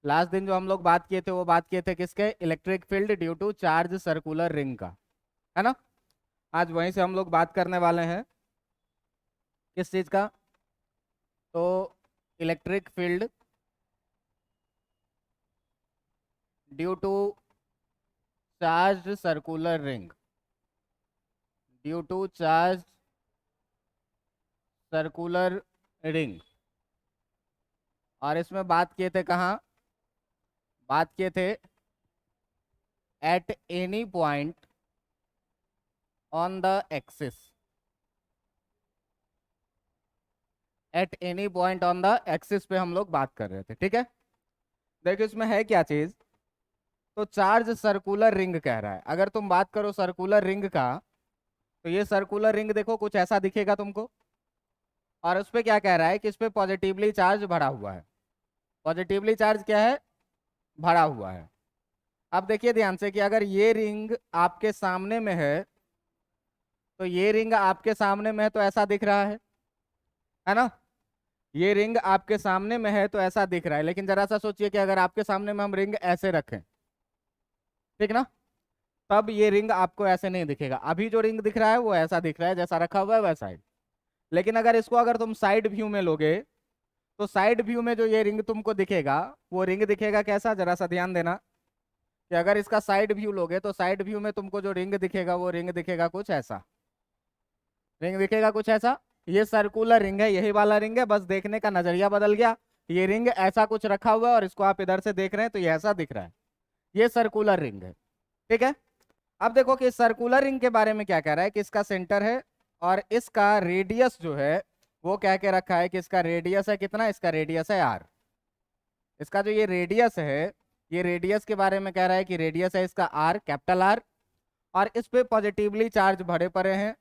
Last दिन जो हम लोग बात किए थे वो बात किए थे किसके, electric field due to charge circular ring का, है ना। आज वहीं से हम लोग बात करने वाले हैं, किस चीज का, तो electric field due to charge circular ring, due to charge circular ring. और इसमें बात किए थे कहाँ, बात किए थे at any point on the axis, at any point on the axis पे हम लोग बात कर रहे थे, ठीक है। देखो इसमें है क्या चीज, तो चार्ज सर्कुलर रिंग कह रहा है। अगर तुम बात करो सर्कुलर रिंग का, तो ये सर्कुलर रिंग देखो कुछ ऐसा दिखेगा तुमको, और उस पे क्या कह रहा है कि इस पे पॉजिटिवली चार्ज भरा हुआ है। पॉजिटिवली चार्ज क्या है, भरा हुआ है। अब देखिए ध्यान से कि अगर ये रिंग आपके सामने में है, तो ये रिंग आपके सामने में है तो ऐसा दिख रहा है ना। ये रिंग आपके सामने में है तो ऐसा दिख रहा है, लेकिन जरा सा सोचिए कि अगर आपके सामने में हम रिंग ऐसे रखें, ठीक ना, तब ये रिंग आपको ऐसे नहीं दिखेगा। अभी जो रिंग दिख रहा है वो ऐसा दिख रहा है, जैसा रखा हुआ है वैसा ही। लेकिन अगर इसको अगर तुम साइड व्यू में लोगे, तो साइड व्यू में जो ये रिंग तुमको दिखेगा, वो रिंग दिखेगा कैसा, जरा सा ध्यान देना कि अगर इसका साइड व्यू लोगे तो साइड व्यू में तुमको जो रिंग दिखेगा वो रिंग दिखेगा कुछ ऐसा, रिंग दिखेगा कुछ ऐसा। ये सर्कुलर रिंग है, यही वाला रिंग है, बस देखने का नजरिया बदल गया। ये रिंग ऐसा कुछ रखा हुआ है और इसको आप इधर से देख रहे हैं तो ये ऐसा दिख रहा है, ये सर्कुलर रिंग है, ठीक है। अब देखो कि सर्कुलर रिंग के बारे में क्या कह रहा है कि इसका सेंटर है और इसका रेडियस जो है वो कह के रखा है कि इसका रेडियस है कितना, इसका रेडियस है आर। इसका जो ये रेडियस है, ये रेडियस के बारे में कह रहा है कि रेडियस है इसका आर, कैपिटल आर। और इस पे पॉजिटिवली चार्ज भरे पड़े हैं,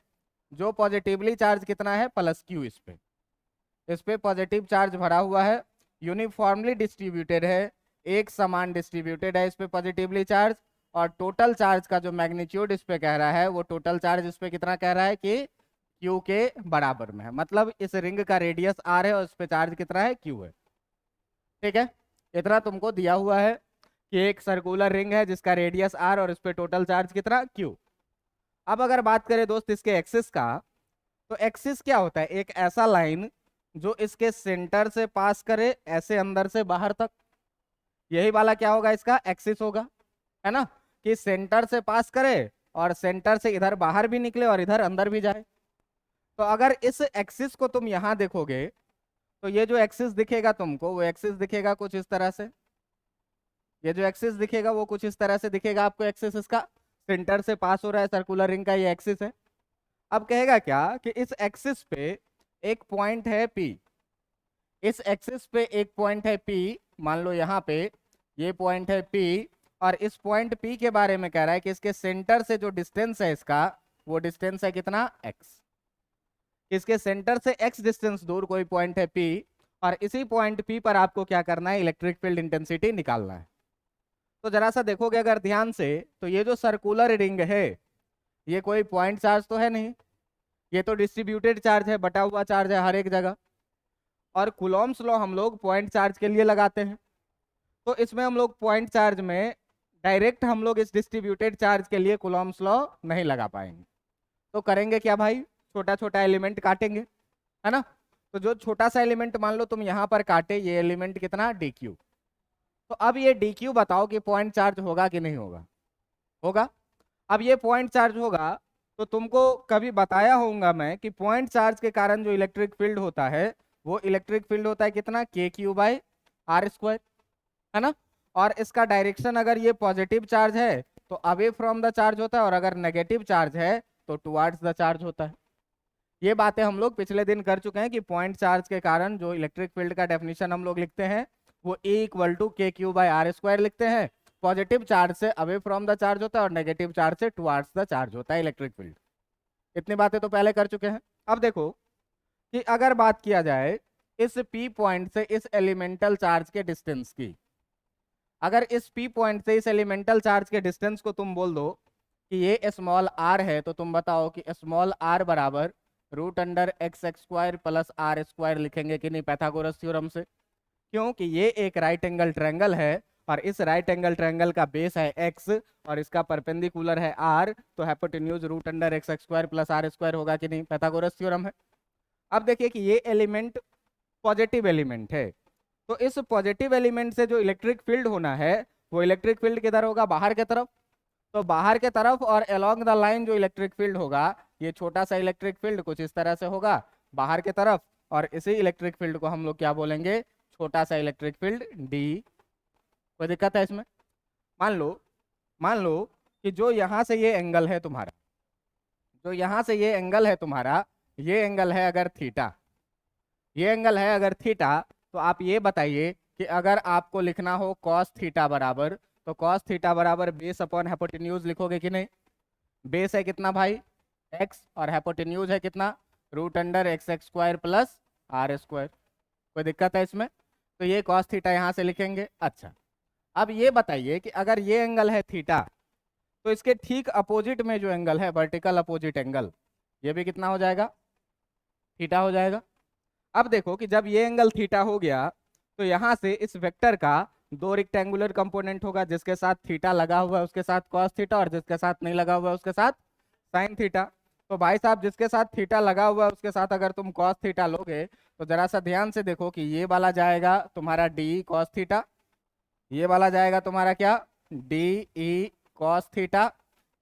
जो पॉजिटिवली चार्ज कितना है, प्लस क्यू। इस पे पॉजिटिव चार्ज भरा हुआ है, यूनिफॉर्मली डिस्ट्रीब्यूटेड है, एक समान डिस्ट्रीब्यूटेड है इस पे पॉजिटिवली चार्ज। और टोटल चार्ज का जो मैग्नीट्यूड इस पे कह रहा है, वो टोटल चार्ज इस पे कितना कह रहा है कि क्यू के बराबर में है। मतलब इस रिंग का रेडियस आर है और इस पे चार्ज कितना है, क्यू है, ठीक है। इतना तुमको दिया हुआ है कि एक सर्कुलर रिंग है जिसका रेडियस आर और इस पे टोटल चार्ज कितना, क्यू। अब अगर बात करें दोस्त इसके एक्सिस का, तो एक्सिस क्या होता है, एक ऐसा लाइन जो इसके सेंटर से पास करे ऐसे अंदर से बाहर तक, यही वाला क्या होगा, इसका एक्सिस होगा, है ना। कि सेंटर से पास करे और सेंटर से इधर बाहर भी निकले और इधर अंदर भी जाए। तो अगर इस एक्सिस को तुम यहां देखोगे, तो ये जो एक्सिस दिखेगा तुमको, वो एक्सिस दिखेगा कुछ इस तरह से। ये जो एक्सिस दिखेगा वो कुछ इस तरह से दिखेगा आपको, एक्सिस इसका सेंटर से पास हो रहा है, सर्कुलर रिंग का ये एक्सिस है। अब कहेगा क्या कि इस एक्सिस पे एक पॉइंट है पी, इस एक्सिस पे एक पॉइंट है पी, मान लो यहाँ पे ये पॉइंट है पी। और इस पॉइंट पी के बारे में कह रहा है कि इसके सेंटर से जो डिस्टेंस है इसका, वो डिस्टेंस है कितना, एक्स। इसके सेंटर से एक्स डिस्टेंस दूर कोई पॉइंट है पी, और इसी पॉइंट पी पर आपको क्या करना है, इलेक्ट्रिक फील्ड इंटेंसिटी निकालना है। तो जरा सा देखोगे अगर ध्यान से, तो ये जो सर्कुलर रिंग है, ये कोई पॉइंट चार्ज तो है नहीं, ये तो डिस्ट्रीब्यूटेड चार्ज है, बटा हुआ चार्ज है हर एक जगह। और कूलॉम्स लॉ हम लोग पॉइंट चार्ज के लिए लगाते हैं, तो इसमें हम लोग पॉइंट चार्ज में डायरेक्ट हम लोग इस डिस्ट्रीब्यूटेड चार्ज के लिए कूलॉम्स लॉ नहीं लगा पाएंगे। तो करेंगे क्या भाई, छोटा छोटा एलिमेंट काटेंगे, है ना। तो जो छोटा सा एलिमेंट मान लो तुम यहाँ पर काटे, ये एलिमेंट कितना, डी क्यू। तो अब ये डी क्यू बताओ कि पॉइंट चार्ज होगा कि नहीं होगा, होगा। अब ये पॉइंट चार्ज होगा, तो तुमको कभी बताया होगा मैं कि पॉइंट चार्ज के कारण जो इलेक्ट्रिक फील्ड होता है, वो इलेक्ट्रिक फील्ड होता है कितना, k Q by are square, है ना। और इसका डायरेक्शन अगर ये पॉजिटिव चार्ज है तो अवे फ्रॉम द चार्ज होता है, और अगर नेगेटिव चार्ज है तो टुवार्ड्स द चार्ज होता है। ये बातें हम लोग पिछले दिन कर चुके हैं कि पॉइंट चार्ज के कारण जो इलेक्ट्रिक फील्ड का डेफिनेशन हम लोग लिखते हैं, वो E इक्वल टू के क्यू बाई आर स्क्वायर लिखते हैं। पॉजिटिव चार्ज से अवे फ्रॉम द चार्ज होता है और नेगेटिव चार्ज से टुवार्ड्स द चार्ज होता है इलेक्ट्रिक फील्ड। इतनी बातें तो पहले कर चुके हैं। अब देखो कि अगर बात किया जाए इस P पॉइंट से इस एलिमेंटल चार्ज के डिस्टेंस की, अगर इस P पॉइंट से इस एलिमेंटल चार्ज के डिस्टेंस को तुम बोल दो कि ये स्मॉल r है, तो तुम बताओ कि स्मॉल r बराबर root under x x square plus are square लिखेंगे कि नहीं, पैथागोरस थ्योरम से। क्योंकि ये एक राइट एंगल ट्रायंगल है और इस राइट एंगल ट्रायंगल का बेस है x और इसका परपेंडिकुलर है r, तो hypotenuse root under X square plus are square होगा कि नहीं, पाइथागोरस थ्योरम है। अब देखिए कि ये एलिमेंट पॉजिटिव एलिमेंट है, तो इस पॉजिटिव एलिमेंट से जो इलेक्ट्रिक फील्ड होना है वो इलेक्ट्रिक फील्ड किधर होगा, बाहर की तरफ। तो बाहर के तरफ और अलोंग द लाइन जो इलेक्ट्रिक फील्ड होगा, ये छोटा सा इलेक्ट्रिक फील्ड कुछ इस तरह से होगा बाहर के तरफ, और इसी इलेक्ट्रिक फील्ड को हम लोग क्या बोलेंगे, छोटा सा इलेक्ट्रिक फील्ड डी। कोई दिक्कत है इसमें? मान लो कि जो यहाँ से ये एंगल है तुम्हारा, जो यहाँ से ये एंगल है तुम्हारा, ये एंगल है अगर थीटा, ये एंगल है अगर थीटा, तो आप ये बताइए कि अगर आपको लिखना हो कॉस थीटा बराबर, तो कॉस थीटा बराबर बेस अपॉन हाइपोटेन्यूज लिखोगे कि नहीं। बेस है कितना भाई, एक्स, और हाइपोटेन्यूज है कितना, root under x x square plus are square. कोई दिक्कत है इसमें? तो ये कॉस थीटा यहाँ से लिखेंगे। अच्छा, अब ये बताइए कि अगर ये एंगल है थीटा, तो इसके ठीक अपोजिट में जो एंगल है, वर्टिकल अपोजिट एंगल, ये भी कितना हो जाएगा, थीटा हो जाएगा। अब देखो कि जब ये एंगल थीटा हो गया, तो यहाँ से इस वेक्टर का दो रेक्टेंगुलर कंपोनेंट होगा, जिसके साथ थीटा लगा हुआ है उसके साथ कॉस थीटा, और जिसके साथ नहीं लगा हुआ है उसके साथ साइन थीटा। तो भाई साहब, जिसके साथ थीटा लगा हुआ है उसके साथ अगर तुम कॉस थीटा लोगे, तो जरा सा ध्यान से देखो कि ये वाला जाएगा तुम्हारा डी कॉस थीटा, ये वाला जाएगा तुम्हारा क्या, डी ई कॉस थीटा,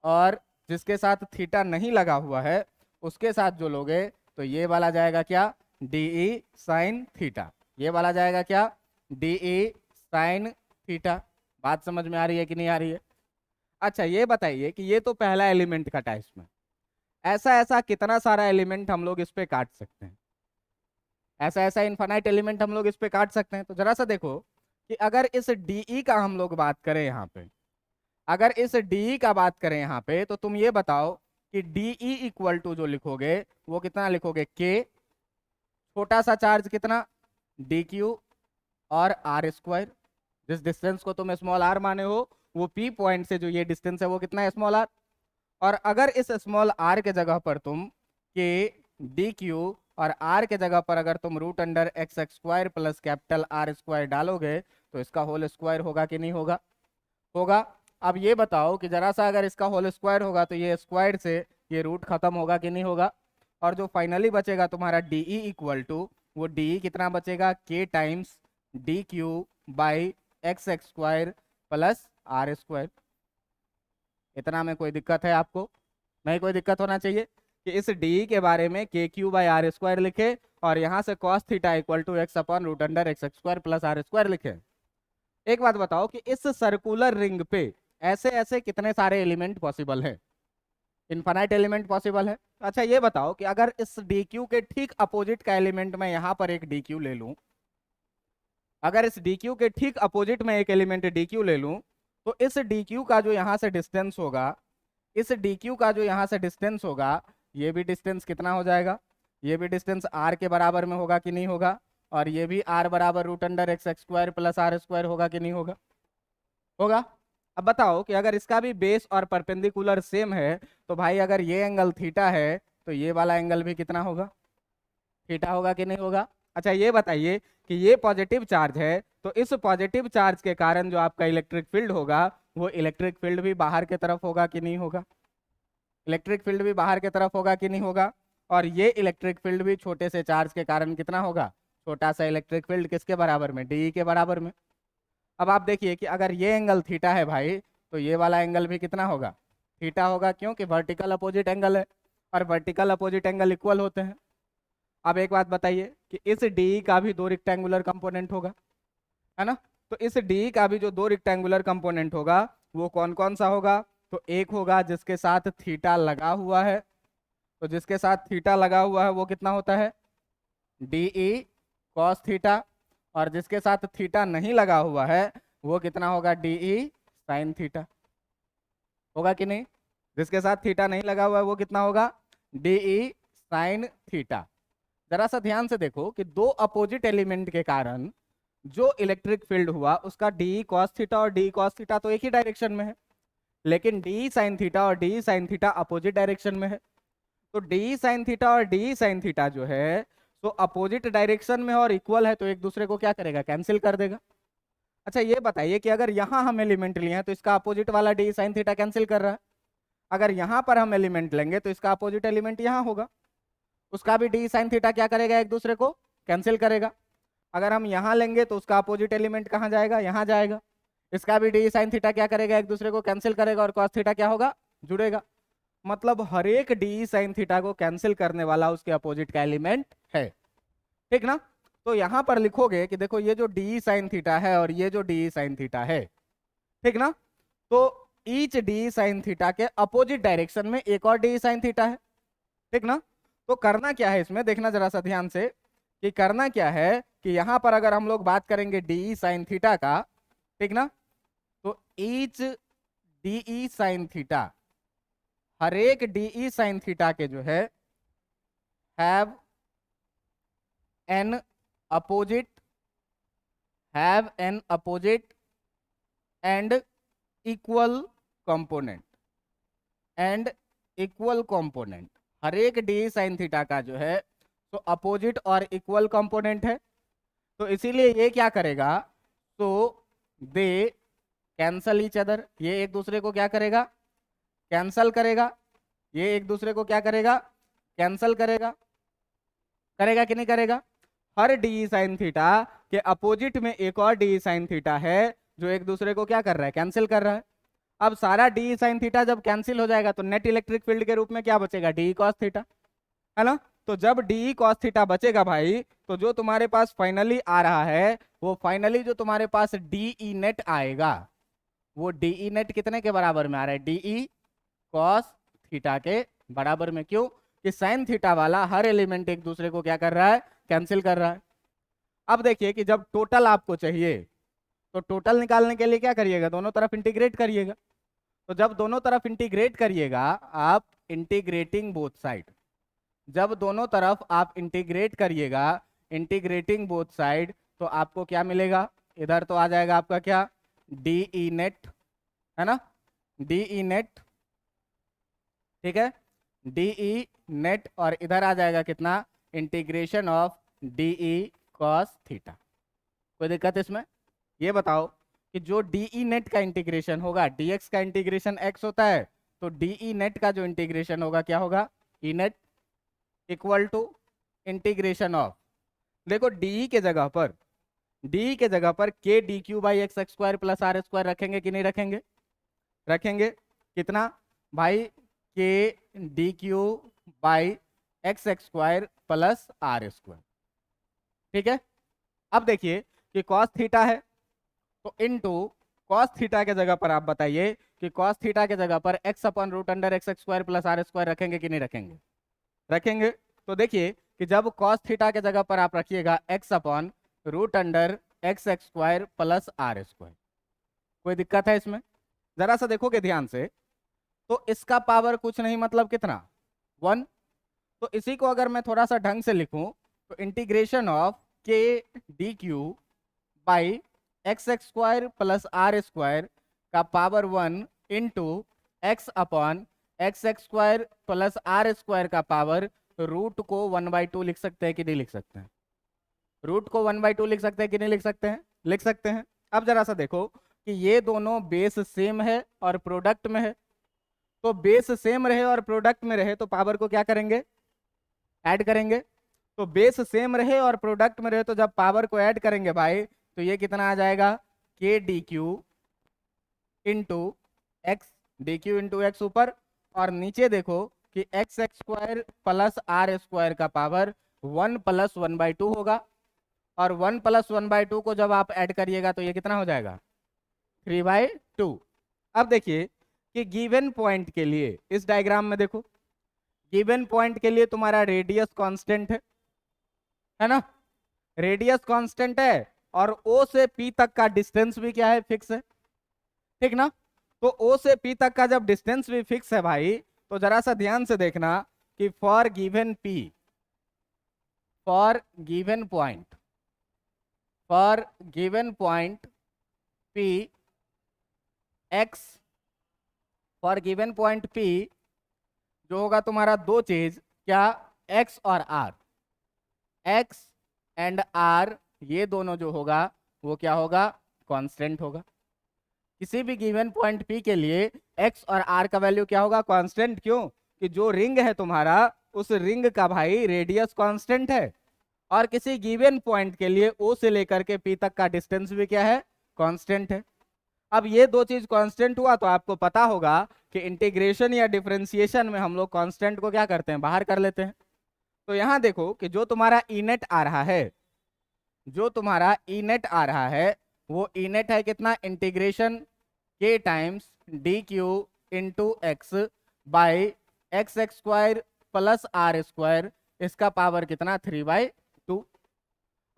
और जिसके साथ थीटा नहीं लगा हुआ है उसके साथ जो लोगे, तो ये वाला जाएगा क्या, डी ई साइन थीटा। ये वाला जाएगा क्या, डी ई साइन थीटा। बात समझ में आ रही है कि नहीं आ रही है? अच्छा, ये बताइए कि ये तो पहला एलिमेंट कटा इसमें, ऐसा ऐसा कितना सारा एलिमेंट हम लोग इस पे काट सकते हैं, ऐसा ऐसा इनफाइनाइट एलिमेंट हम लोग इस पे काट सकते हैं। तो जरा सा देखो कि अगर इस डी का हम लोग बात करें यहाँ पे, अगर इस डी का बात करें यहाँ पे, तो तुम ये बताओ कि डी इक्वल टू जो लिखोगे वो कितना लिखोगे, के, छोटा सा चार्ज कितना, डी क्यू, और आर स्क्वायर। जिस डिस्टेंस को तुम स्मॉल आर माने हो, वो पी पॉइंट से जो ये डिस्टेंस है वो कितना है, स्मॉल आर। और अगर इस स्मॉल आर के जगह पर तुम के, डी क्यू और आर के जगह पर अगर तुम root under x x square plus capital r square डालोगे, तो इसका होल स्क्वायर होगा कि नहीं होगा, होगा। अब ये बताओ कि जरा सा अगर इसका होल स्क्वायर होगा, तो ये स्क्वायर से ये रूट खत्म होगा कि नहीं होगा, और जो फाइनली बचेगा तुम्हारा डी इक्वल टू, वो डी कितना बचेगा, k times d Q by x x square plus are square. इतना में कोई दिक्कत है आपको? नहीं, कोई दिक्कत होना चाहिए कि इस डी के बारे में के क्यू बाई आर स्क्वायर लिखे, और यहाँ से cos theta equal to x upon root under x x square plus are square लिखे। एक बात बताओ कि इस सर्कुलर रिंग पे ऐसे ऐसे कितने सारे एलिमेंट पॉसिबल है, इनफाइनाइट एलिमेंट पॉसिबल है। अच्छा, ये बताओ कि अगर इस डी क्यू के ठीक अपोजिट का एलिमेंट मैं यहाँ पर एक डी क्यू ले लूँ, अगर इस डी क्यू के ठीक अपोजिट में एक एलिमेंट डी क्यू ले लूँ, तो इस डी क्यू का जो यहाँ से डिस्टेंस होगा, इस डी क्यू का जो यहाँ से डिस्टेंस होगा, ये भी डिस्टेंस कितना हो जाएगा, ये भी डिस्टेंस आर के बराबर में होगा कि नहीं होगा, और ये भी आर बराबर root under x x square plus are square होगा कि नहीं होगा, होगा। अब बताओ कि अगर इसका भी बेस और परपेंडिकुलर सेम है, तो भाई अगर ये एंगल थीटा है, तो ये वाला एंगल भी कितना होगा, थीटा होगा कि नहीं होगा। अच्छा, ये बताइए कि ये पॉजिटिव चार्ज है, तो इस पॉजिटिव चार्ज के कारण जो आपका इलेक्ट्रिक फील्ड होगा, वो इलेक्ट्रिक फील्ड भी बाहर की तरफ होगा कि नहीं होगा, इलेक्ट्रिक फील्ड भी बाहर की तरफ होगा कि नहीं होगा। और ये इलेक्ट्रिक फील्ड भी छोटे से चार्ज के कारण कितना होगा, छोटा सा इलेक्ट्रिक फील्ड किसके बराबर में, डी के बराबर में। अब आप देखिए कि अगर ये एंगल थीटा है भाई, तो ये वाला एंगल भी कितना होगा, थीटा होगा, क्योंकि वर्टिकल अपोजिट एंगल है, और वर्टिकल अपोजिट एंगल इक्वल होते हैं। अब एक बात बताइए कि इस डी का भी दो रेक्टेंगुलर कंपोनेंट होगा, है ना। तो इस डी का भी जो दो रेक्टेंगुलर कंपोनेंट होगा, वो कौन कौन सा होगा, तो एक होगा जिसके साथ थीटा लगा हुआ है, तो जिसके साथ थीटा लगा हुआ है वो कितना होता है, डी ई कॉस थीटा, और जिसके साथ थीटा नहीं लगा हुआ है वो कितना होगा, डी ई साइन थीटा, होगा कि नहीं। जिसके साथ थीटा नहीं लगा हुआ है वो कितना होगा, डी ई साइन थीटा। जरा सा ध्यान से देखो कि दो अपोजिट एलिमेंट के कारण जो इलेक्ट्रिक फील्ड हुआ, उसका डी कॉस थीटा और डी कॉस थीटा तो एक ही डायरेक्शन में है, लेकिन डी साइन थीटा और D sine theta opposite direction में है। तो डी साइन थीटा और डी साइन थीटा जो है, सो अपोजिट डायरेक्शन में और इक्वल है तो एक दूसरे को क्या करेगा, कैंसिल कर देगा। अच्छा ये बताइए कि अगर यहाँ हम एलिमेंट लिए हैं तो इसका अपोजिट वाला डी साइन थीटा कैंसिल कर रहा है, अगर यहाँ पर हम एलिमेंट लेंगे तो इसका अपोजिट एलिमेंट यहाँ होगा, उसका भी डी साइन थीटा क्या करेगा, एक दूसरे को कैंसिल करेगा। अगर हम यहाँ लेंगे तो उसका अपोजिट एलिमेंट कहाँ जाएगा, यहाँ जाएगा, इसका भी डी साइन थीटा क्या करेगा, एक दूसरे को कैंसिल करेगा, और कॉस थीटा क्या होगा, जुड़ेगा। मतलब हर एक डी साइन थीटा को कैंसिल करने वाला उसके अपोजिट का एलिमेंट है, ठीक ना। तो यहां पर लिखोगे कि देखो ये जो डी साइन थीटा है और ये जो डी साइन थीटा है, ठीक ना, तो ईच डी साइन थीटा के अपोजिट डायरेक्शन में एक और डी साइन थीटा है, ठीक ना। तो करना क्या है इसमें, देखना जरा सा ध्यान से कि करना क्या है कि यहां पर अगर हम लोग बात करेंगे डी साइन थीटा का, ठीक ना, तो ईच डीई साइन थीटा, हर एक डीई साइन थीटा के जो है have an opposite, have an opposite and equal component, and equal component. हर एक डी साइन थीटा का जो है तो अपोजिट और इक्वल कंपोनेंट है, तो इसीलिए ये क्या करेगा, तो दे कैंसल ईच अदर, ये एक दूसरे को क्या करेगा, कैंसल करेगा, ये एक दूसरे को क्या करेगा, कैंसल करेगा, करेगा कि नहीं करेगा। हर डी साइन थीटा के अपोजिट में एक और डी साइन थीटा है जो एक दूसरे को क्या कर रहा है, कैंसिल कर रहा है। अब सारा डी साइन थीटा जब कैंसिल हो जाएगा तो नेट इलेक्ट्रिक फील्ड के रूप में क्या बचेगा, डी कॉस थीटा, है ना। तो जब डी कॉस थीटा बचेगा भाई, तो जो तुम्हारे पास फाइनली आ रहा है, वो फाइनली जो तुम्हारे पास डीई नेट आएगा, वो डीई नेट कितने के बराबर में आ रहा है, डीई कॉस थीटा के बराबर में। क्यों कि साइन थीटा वाला हर एलिमेंट एक दूसरे को क्या कर रहा है, कैंसिल कर रहा है। अब देखिए कि जब टोटल आपको चाहिए तो टोटल निकालने के लिए क्या करिएगा, दोनों तरफ इंटीग्रेट करिएगा। तो जब दोनों तरफ इंटीग्रेट करिएगा आप, इंटीग्रेटिंग बोथ साइड, जब दोनों तरफ आप इंटीग्रेट करिएगा, इंटीग्रेटिंग बोथ साइड, तो आपको क्या मिलेगा, इधर तो आ जाएगा आपका क्या, डीई नेट, है ना, डीई नेट, ठीक है, डीई नेट, और इधर आ जाएगा कितना, integration of d E cos theta. कोई दिक्कत इसमें, ये बताओ कि जो डीई नेट का इंटीग्रेशन होगा, डीएक्स का इंटीग्रेशन एक्स होता है, तो डीई नेट का जो इंटीग्रेशन होगा क्या होगा, E net equal to integration of, देखो डीई के जगह पर, डी के जगह पर K D Q by x x square plus are square रखेंगे कि नहीं रखेंगे, रखेंगे। कितना भाई, K D Q by x x square plus are square, ठीक है। अब देखिए कि कॉस थीटा है, तो इनटू कॉस थीटा के जगह पर आप बताइए कि कॉस थीटा के जगह पर x upon root under x x square plus are square रखेंगे कि नहीं रखेंगे, रखेंगे। तो देखिए कि जब कॉस थीटा के जगह पर आप रखिएगा x upon root under x x square plus are square, कोई दिक्कत है इसमें, जरा सा देखोगे ध्यान से, तो इसका पावर कुछ नहीं मतलब कितना, 1। तो इसी को अगर मैं थोड़ा सा ढंग से लिखूं तो integration of K D Q by x x square plus are square का power 1 into X upon x x square plus are square का पावर रूट को 1/2 लिख सकते हैं कि नहीं लिख सकते हैं, रूट को 1/2 लिख सकते हैं कि नहीं लिख सकते हैं, लिख सकते हैं। अब जरा सा देखो कि ये दोनों बेस सेम है और प्रोडक्ट में है, तो बेस सेम रहे और प्रोडक्ट में रहे तो पावर को क्या करेंगे, ऐड करेंगे। तो बेस सेम रहे और प्रोडक्ट में रहे तो जब पावर को ऐड करेंगे भाई, तो ये कितना आ जाएगा, k D q into x, d q into x ऊपर, और नीचे देखो कि x x square plus are square का पावर 1 + 1/2 होगा, और 1 + 1/2 को जब आप ऐड करिएगा तो ये कितना हो जाएगा, 3/2। अब देखिए कि गिवन पॉइंट के लिए इस डायग्राम में देखो, गिवन पॉइंट के लिए तुम्हारा रेडियस कांस्टेंट है ना, रेडियस कांस्टेंट है, और ओ से पी तक का डिस्टेंस भी क्या है, फिक्स है, ठीक ना। तो ओ से पी तक का जब डिस्टेंस भी फिक्स है भाई, तो जरा सा ध्यान से देखना कि for given P, for given point, for given point P x, for given point P जो होगा तुम्हारा दो चीज क्या, एक्स और आर, एक्स एंड आर ये दोनों जो होगा वो क्या होगा, कांस्टेंट होगा। किसी भी गिवन पॉइंट पी के लिए एक्स और आर का वैल्यू क्या होगा, कांस्टेंट। क्यों? कि जो रिंग है तुम्हारा उस रिंग का भाई रेडियस कांस्टेंट है, और किसी गिवन पॉइंट के लिए ओ से लेकर के पी तक का डिस्टेंस भी क्या है, कांस्टेंट है। अब ये दो चीज कांस्टेंट हुआ तो आपको पता होगा कि इंटीग्रेशन या डिफरेंशिएशन में हम लोग कांस्टेंट को क्या करते हैं, बाहर कर लेते हैं। तो यहां देखो कि जो तुम्हारा ई नेट आ रहा है, जो तुम्हारा ई नेट आ रहा है वो ई नेट है कितना, integration k times d q into x by x x square plus are square, इसका पावर कितना 3/2।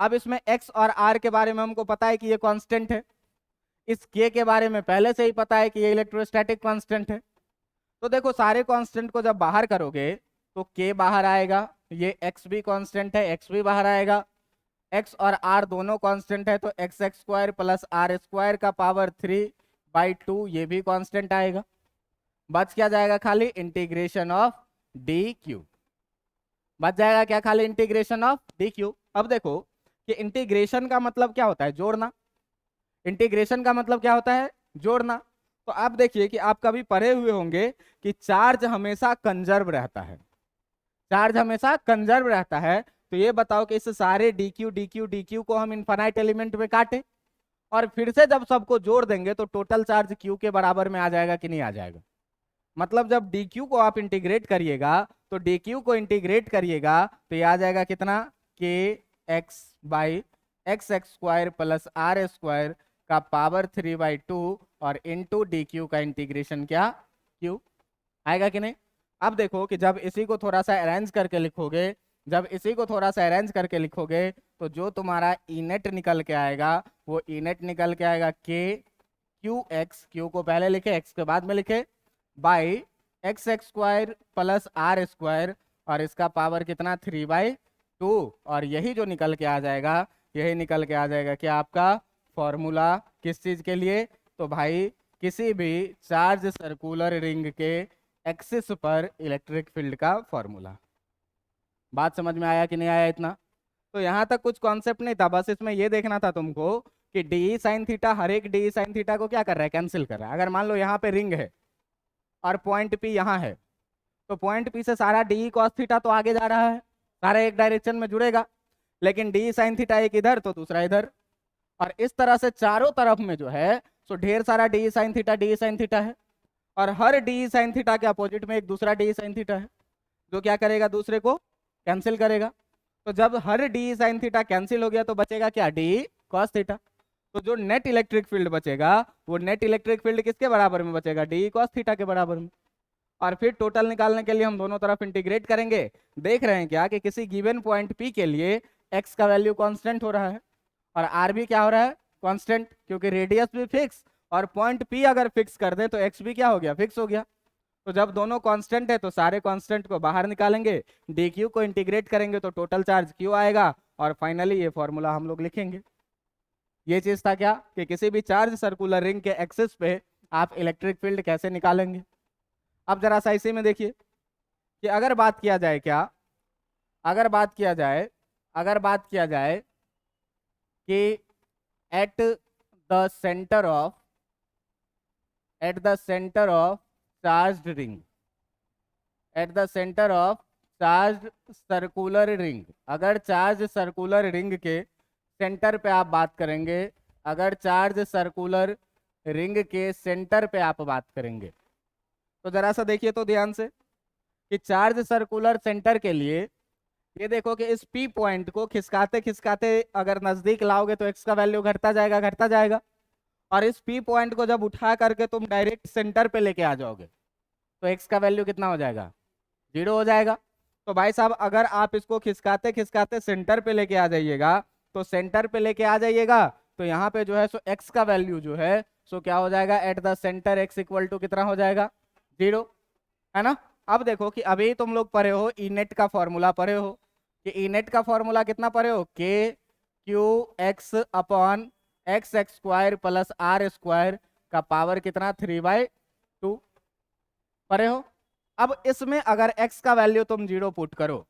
अब इसमें x और r के बारे में हमको पता है कि ये कांस्टेंट है, इस k के बारे में पहले से ही पता है कि ये इलेक्ट्रोस्टैटिक कांस्टेंट है। तो देखो सारे कांस्टेंट को जब बाहर करोगे तो k बाहर आएगा, ये x भी कांस्टेंट है, x भी बाहर आएगा, x और r दोनों कांस्टेंट है तो x x square plus are square का पावर 3/2 ये भी कांस्टेंट आएगा। बच क्या जाएगा, खाली इंटीग्रेशन ऑफ डी क्यू बच जाएगा, क्या, खाली इंटीग्रेशन ऑफ डी क्यू। अब देखो कि इंटीग्रेशन का मतलब क्या होता है, जोड़ना। इंटीग्रेशन का मतलब क्या होता है, जोड़ना। तो आप देखिए कि आप कभी पढ़े हुए होंगे कि चार्ज हमेशा कंजर्व रहता है, चार्ज हमेशा कंजर्व रहता है। तो ये बताओ कि इस सारे D Q D Q D Q को हम इनफाइनाइट एलिमेंट में काटे और फिर से जब सबको जोड़ देंगे तो टोटल चार्ज क्यू के बराबर में आ जाएगा कि नहीं आ जाएगा। मतलब जब डी क्यू को आप इंटीग्रेट करिएगा तो डी क्यू को इंटीग्रेट करिएगा तो ये आ जाएगा कितना, k x by x x square plus are square का पावर 3/2 और इनटू डी क्यू का इंटीग्रेशन क्या, क्यू। आएगा कि नहीं। अब देखो कि जब इसी को थोड़ा सा अरेंज करके लिखोगे, जब इसी को थोड़ा सा अरेंज करके लिखोगे तो जो तुम्हारा ई नेट निकल के आएगा वो ई नेट निकल के आएगा के क्यू एक्स, क्यू को पहले लिखे एक्स के बाद में लिखे, by x x square plus are square और इसका पावर कितना 3/2। और यही जो निकल के आ जाएगा, यही निकल के आ जाएगा कि आपका फॉर्मूला किस चीज के लिए, तो भाई किसी भी चार्ज सर्कुलर रिंग के एक्सिस पर इलेक्ट्रिक फील्ड का फॉर्मूला। बात समझ में आया कि नहीं आया इतना। तो यहाँ तक कुछ कॉन्सेप्ट नहीं था, बस इसमें ये देखना था तुमको कि डी साइन थीटा, हर एक डी साइन थीटा को क्या कर रहा है, कैंसिल कर रहा है। अगर मान लो यहाँ पे रिंग है और पॉइंट पी यहाँ है तो पॉइंट पी से सारा डी कॉस थीटा तो आगे जा रहा है, सारा एक डायरेक्शन में जुड़ेगा, लेकिन डी साइन थीटा एक इधर तो दूसरा इधर, और इस तरह से चारों तरफ में जो है सो ढेर सारा डी साइन थीटा है, और हर डी साइन थीटा के अपोजिट में एक दूसरा डी साइन थीटा है जो क्या करेगा, दूसरे को कैंसिल करेगा। तो जब हर डी साइन थीटा कैंसिल हो गया तो बचेगा क्या, डी कॉस थीटा। तो जो नेट इलेक्ट्रिक फील्ड बचेगा वो नेट इलेक्ट्रिक फील्ड किसके बराबर में बचेगा, डी कॉस थीटा के बराबर में। और फिर टोटल निकालने के लिए हम दोनों तरफ इंटीग्रेट करेंगे। देख रहे हैं क्या कि किसी गिवन पॉइंट पी के लिए एक्स का वैल्यू कांस्टेंट हो रहा है और आर भी क्या हो रहा है, कांस्टेंट, क्योंकि रेडियस भी फिक्स और पॉइंट पी अगर फिक्स कर दे तो एक्स भी क्या हो गया, फिक्स हो गया। तो जब दोनों कांस्टेंट है तो सारे कांस्टेंट को बाहर निकालेंगे, डी क्यू को इंटीग्रेट करेंगे तो टोटल चार्ज क्यू आएगा, और फाइनली ये फॉर्मूला हम लोग लिखेंगे। ये चीज था क्या कि किसी भी चार्ज सर्कुलर रिंग के एक्सिस पे आप इलेक्ट्रिक फील्ड कैसे निकालेंगे। अब जरा सा इसी में देखिए कि अगर बात किया जाए क्या, अगर बात किया जाए, अगर बात किया जाए कि eight the centre of, eight the centre of charged ring, eight the centre of charge circular ring, अगर चार्ज सर्कुलर रिंग के सेंटर पे आप बात करेंगे, अगर चार्ज सर्कुलर रिंग के सेंटर पे आप बात करेंगे तो जरा सा देखिए तो ध्यान से कि चार्ज सर्कुलर सेंटर के लिए ये देखो कि इस पी पॉइंट को खिसकाते खिसकाते अगर नजदीक लाओगे तो एक्स का वैल्यू घटता जाएगा, घटता जाएगा, और इस पी पॉइंट को जब उठा करके तुम डायरेक्ट सेंटर पे लेके आ जाओगे तो एक्स का वैल्यू कितना हो जाएगा, 0 हो जाएगा। तो भाई साहब अगर आप इसको खिसकाते खिसकाते सेंटर पे लेके आ जाइएगा, तो सेंटर पे लेके आ जाइएगा तो यहाँ पे जो है सो एक्स का वैल्यू जो है सो क्या हो जाएगा, at the center x equal to कितना हो जाएगा, 0, है ना। अब देखो कि अभी तुम लोग पढ़े हो ई नेट का फॉर्मूला पढ़े हो कि ई नेट का फॉर्मूला कितना पढ़े हो, k q x upon x x square plus are square का पावर कितना 3/2 पढ़े हो। अब इसमें अगर x का वैल्यू तुम 0 पुट करो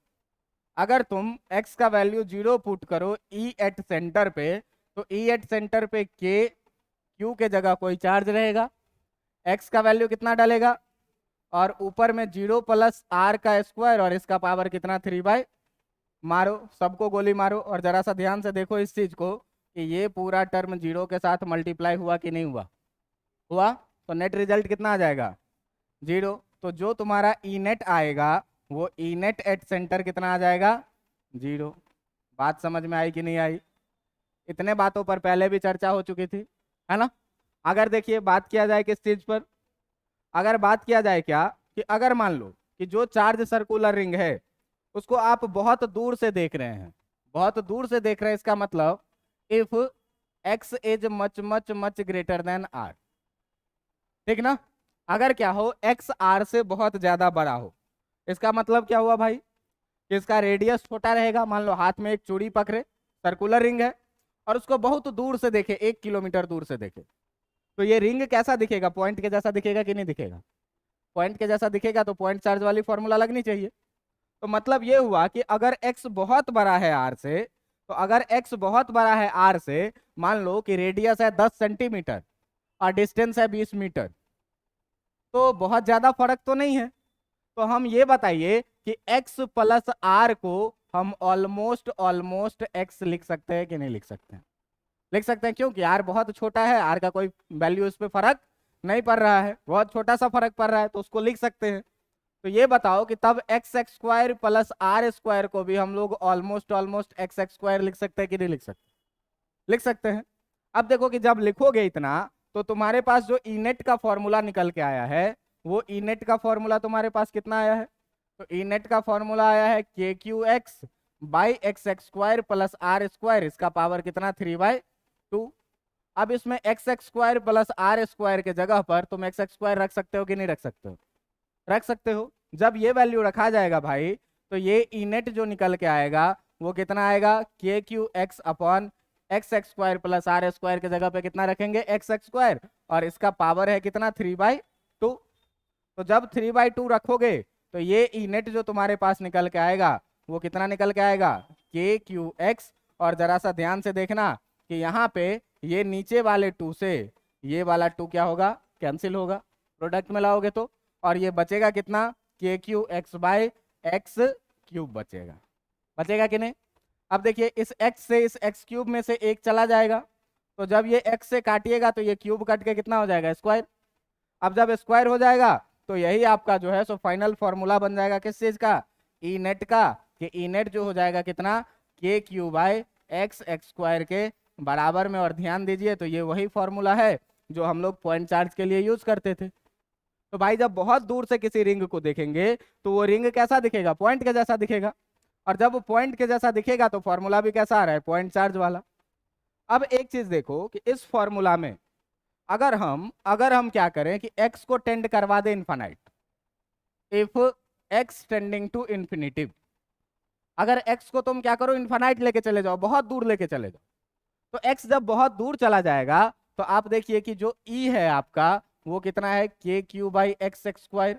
अगर तुम x का वैल्यू 0 पुट करो E एट सेंटर पे, तो E एट सेंटर पे k q के जगह कोई चार्ज रहेगा, x का वैल्यू कितना डालेगा, और ऊपर में 0 प्लस r का स्क्वायर, और इसका पावर कितना 3/, मारो सबको गोली मारो। और जरा सा ध्यान से देखो इस चीज को कि ये पूरा टर्म 0 के साथ मल्टीप्लाई हुआ कि नहीं हुआ, हुआ, तो नेट रिजल्ट कितना आ जाएगा 0। तो जो तुम्हारा ई नेट आएगा वो ई नेट एट सेंटर कितना आ जाएगा 0। बात समझ में आई कि नहीं आई? इतने बातों पर पहले भी चर्चा हो चुकी थी, है ना। अगर देखिए बात किया जाए किस चीज पर, अगर बात किया जाए क्या कि अगर मान लो कि जो चार्ज सर्कुलर रिंग है उसको आप बहुत दूर से देख रहे हैं, बहुत दूर से देख रहे हैं, इसका मतलब if x is much much much greater than r, ठीक ना। अगर क्या हो x r से बहुत ज्यादा बड़ा हो, इसका मतलब क्या हुआ भाई कि इसका रेडियस छोटा रहेगा। मान लो हाथ में एक चूड़ी पकड़े, सर्कुलर रिंग है, और उसको बहुत दूर से देखे, 1 किलोमीटर दूर से देखे, तो ये रिंग कैसा दिखेगा, पॉइंट के जैसा दिखेगा कि नहीं दिखेगा? पॉइंट के जैसा दिखेगा तो पॉइंट चार्ज वाली फॉर्मूला लगनी चाहिए। तो मतलब ये हुआ कि अगर x बहुत बड़ा है r से, तो अगर x बहुत बड़ा है r से, मान लो कि रेडियस है 10 सेंटीमीटर और डिस्टेंस है 20 मीटर, तो बहुत ज्यादा फर्क तो नहीं है। तो हम ये बताइए कि x प्लस r को हम ऑलमोस्ट ऑलमोस्ट x लिख सकते हैं कि नहीं लिख सकते हैं? लिख सकते हैं, क्योंकि r बहुत छोटा है, r का कोई वैल्यू इस पे फर्क नहीं पड़ रहा है, बहुत छोटा सा फर्क पड़ रहा है, तो उसको लिख सकते हैं। तो ये बताओ कि तब x x square plus are square को भी हम लोग almost almost x x square लिख सकते हैं कि नहीं लिख सकते? लिख सकते हैं। अब देखो कि जब लिखोगे इतना, तो तुम्हारे पास जो ई नेट का फॉर्मूला निकल के आया है, वो ई नेट का फॉर्मूला तुम्हारे पास कितना आया है? तो ई नेट का फॉर्मूला आया है k q x by x x square plus are square, इसका पावर कितना 3/2। अब इसमें x x square plus are square के जगह पर तुम एक्स एक्स स्क्वायर रख सकते हो कि नहीं रख सकते हो? रख सकते हो। जब ये वैल्यू रखा जाएगा भाई, तो ये ई नेट जो निकल के आएगा वो कितना आएगा, k q x upon x x square plus are square के जगह पे कितना रखेंगे, एक्स एक्स स्क्वायर, और इसका पावर है कितना 3/2। तो जब 3/2 रखोगे तो ये ई नेट जो तुम्हारे पास निकल के आएगा वो कितना निकल के आएगा, के क्यू एक्स। और जरा सा ध्यान से देखना कि यहाँ पे ये नीचे वाले 2 से ये वाला 2 क्या होगा, कैंसिल होगा, प्रोडक्ट में लाओगे तो, और ये बचेगा कितना, k q x by x cube बचेगा। बचेगा कि नहीं? अब देखिए इस x से इस x क्यूब में से एक चला जाएगा, तो जब ये x से काटिएगा तो ये क्यूब कट के कितना हो जाएगा, स्क्वायर। अब जब स्क्वायर हो जाएगा तो यही आपका जो है सो फाइनल फॉर्मूला बन जाएगा किस चीज का, ई नेट का, कि ई नेट जो हो जाएगा कितना, k q by x x square के बराबर में। और ध्यान दीजिए तो ये वही फॉर्मूला है जो हम लोग पॉइंट चार्ज के लिए यूज करते थे। तो भाई जब बहुत दूर से किसी रिंग को देखेंगे तो वो रिंग कैसा दिखेगा, पॉइंट के जैसा दिखेगा, और जब वो पॉइंट के जैसा दिखेगा तो फॉर्मूला भी कैसा आ रहा है, पॉइंट चार्ज वाला। अब एक चीज देखो कि इस फॉर्मूला में अगर हम क्या करें कि x को टेंड करवा दे infinite, if x tending to infinitive, अगर x को तुम क्या करो इनफाइनाइट लेके चले जाओ, बहुत दूर लेके चले जाओ, तो x जब बहुत दूर चला जाएगा तो आप देखिए कि जो e है आपका वो कितना है, k Q by x x square.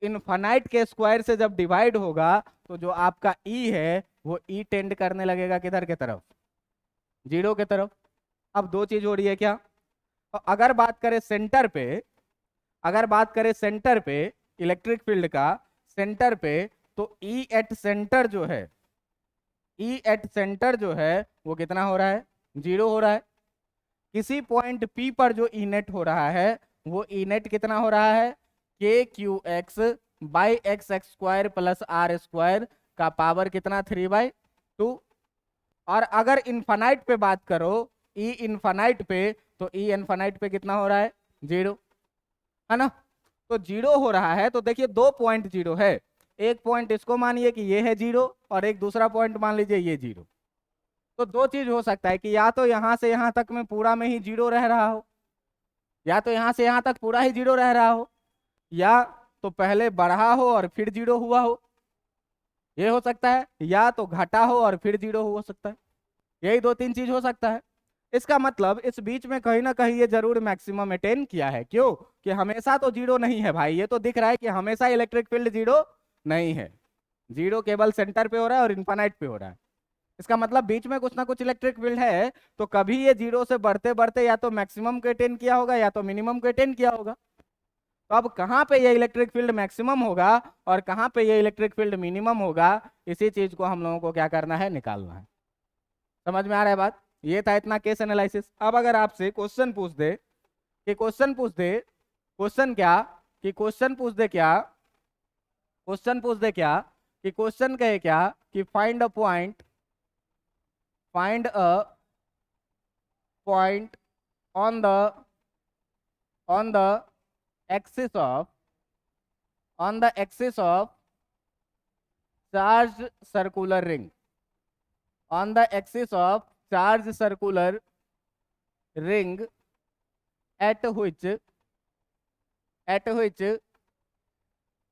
Infinite के स्क्वायर से जब डिवाइड होगा तो जो आपका e है वो e टेंड करने लगेगा किधर के तरफ, 0 के तरफ। अब दो चीज हो रही है क्या, तो अगर बात करें सेंटर पे, अगर बात करें सेंटर पे इलेक्ट्रिक फील्ड का सेंटर पे, तो ई एट सेंटर जो है, ई एट सेंटर जो है वो कितना हो रहा है, 0 हो रहा है। किसी पॉइंट P पर जो ई नेट हो रहा है वो ई नेट कितना हो रहा है, k q x by x x square plus are square का पावर कितना 3/2। और अगर इनफाइनाइट पे बात करो, ई इनफाइनाइट पे, तो ई इनफाइनाइट पे कितना हो रहा है, 0, है ना। तो 0 हो रहा है, तो देखिए 2 पॉइंट 0 है, एक पॉइंट इसको मानिए कि ये है 0 और एक दूसरा पॉइंट मान लीजिए ये 0। तो दो चीज हो सकता है कि या तो यहां से यहां तक में पूरा में ही 0 रह रहा हो, या तो यहां से यहां तक पूरा ही 0 रह रहा हो, या तो पहले बढ़ा हो और फिर 0 हुआ हो, ये हो सकता है, या तो घटा हो और फिर 0 हो सकता है। यही 2-3 चीज हो सकता है। इसका मतलब इस बीच में कहीं ना कहीं ये जरूर मैक्सिमम अटेन किया है, क्यों कि हमेशा तो 0 नहीं है भाई, ये तो दिख रहा है कि हमेशा इलेक्ट्रिक फील्ड 0 नहीं है। जीरो केवल सेंटर पे हो रहा है और इन्फानाइट पे हो रहा है। इसका मतलब बीच में कुछ ना कुछ इलेक्ट्रिक फील्ड है, तो कभी ये जीरो से बढ़ते बढ़ते या तो मैक्सिमम को अटेन किया होगा या तो मिनिमम को अटेन किया होगा। तो अब कहाँ पे ये इलेक्ट्रिक फील्ड मैक्सिमम होगा और कहाँ पे ये इलेक्ट्रिक फील्ड मिनिमम होगा, इसी चीज को हम लोगों को क्या करना है, निकालना है। समझ में आ रहा है बात? ये था इतना केस एनालिसिस। अब अगर आपसे क्वेश्चन पूछ दे कि क्वेश्चन पूछ दे, क्वेश्चन क्या, कि क्वेश्चन पूछ दे क्या, क्वेश्चन पूछ दे क्या, कि क्वेश्चन कहे क्या कि find a point, find a point on the on the axis of on the axis of charged circular ring, on the axis of charged circular ring at which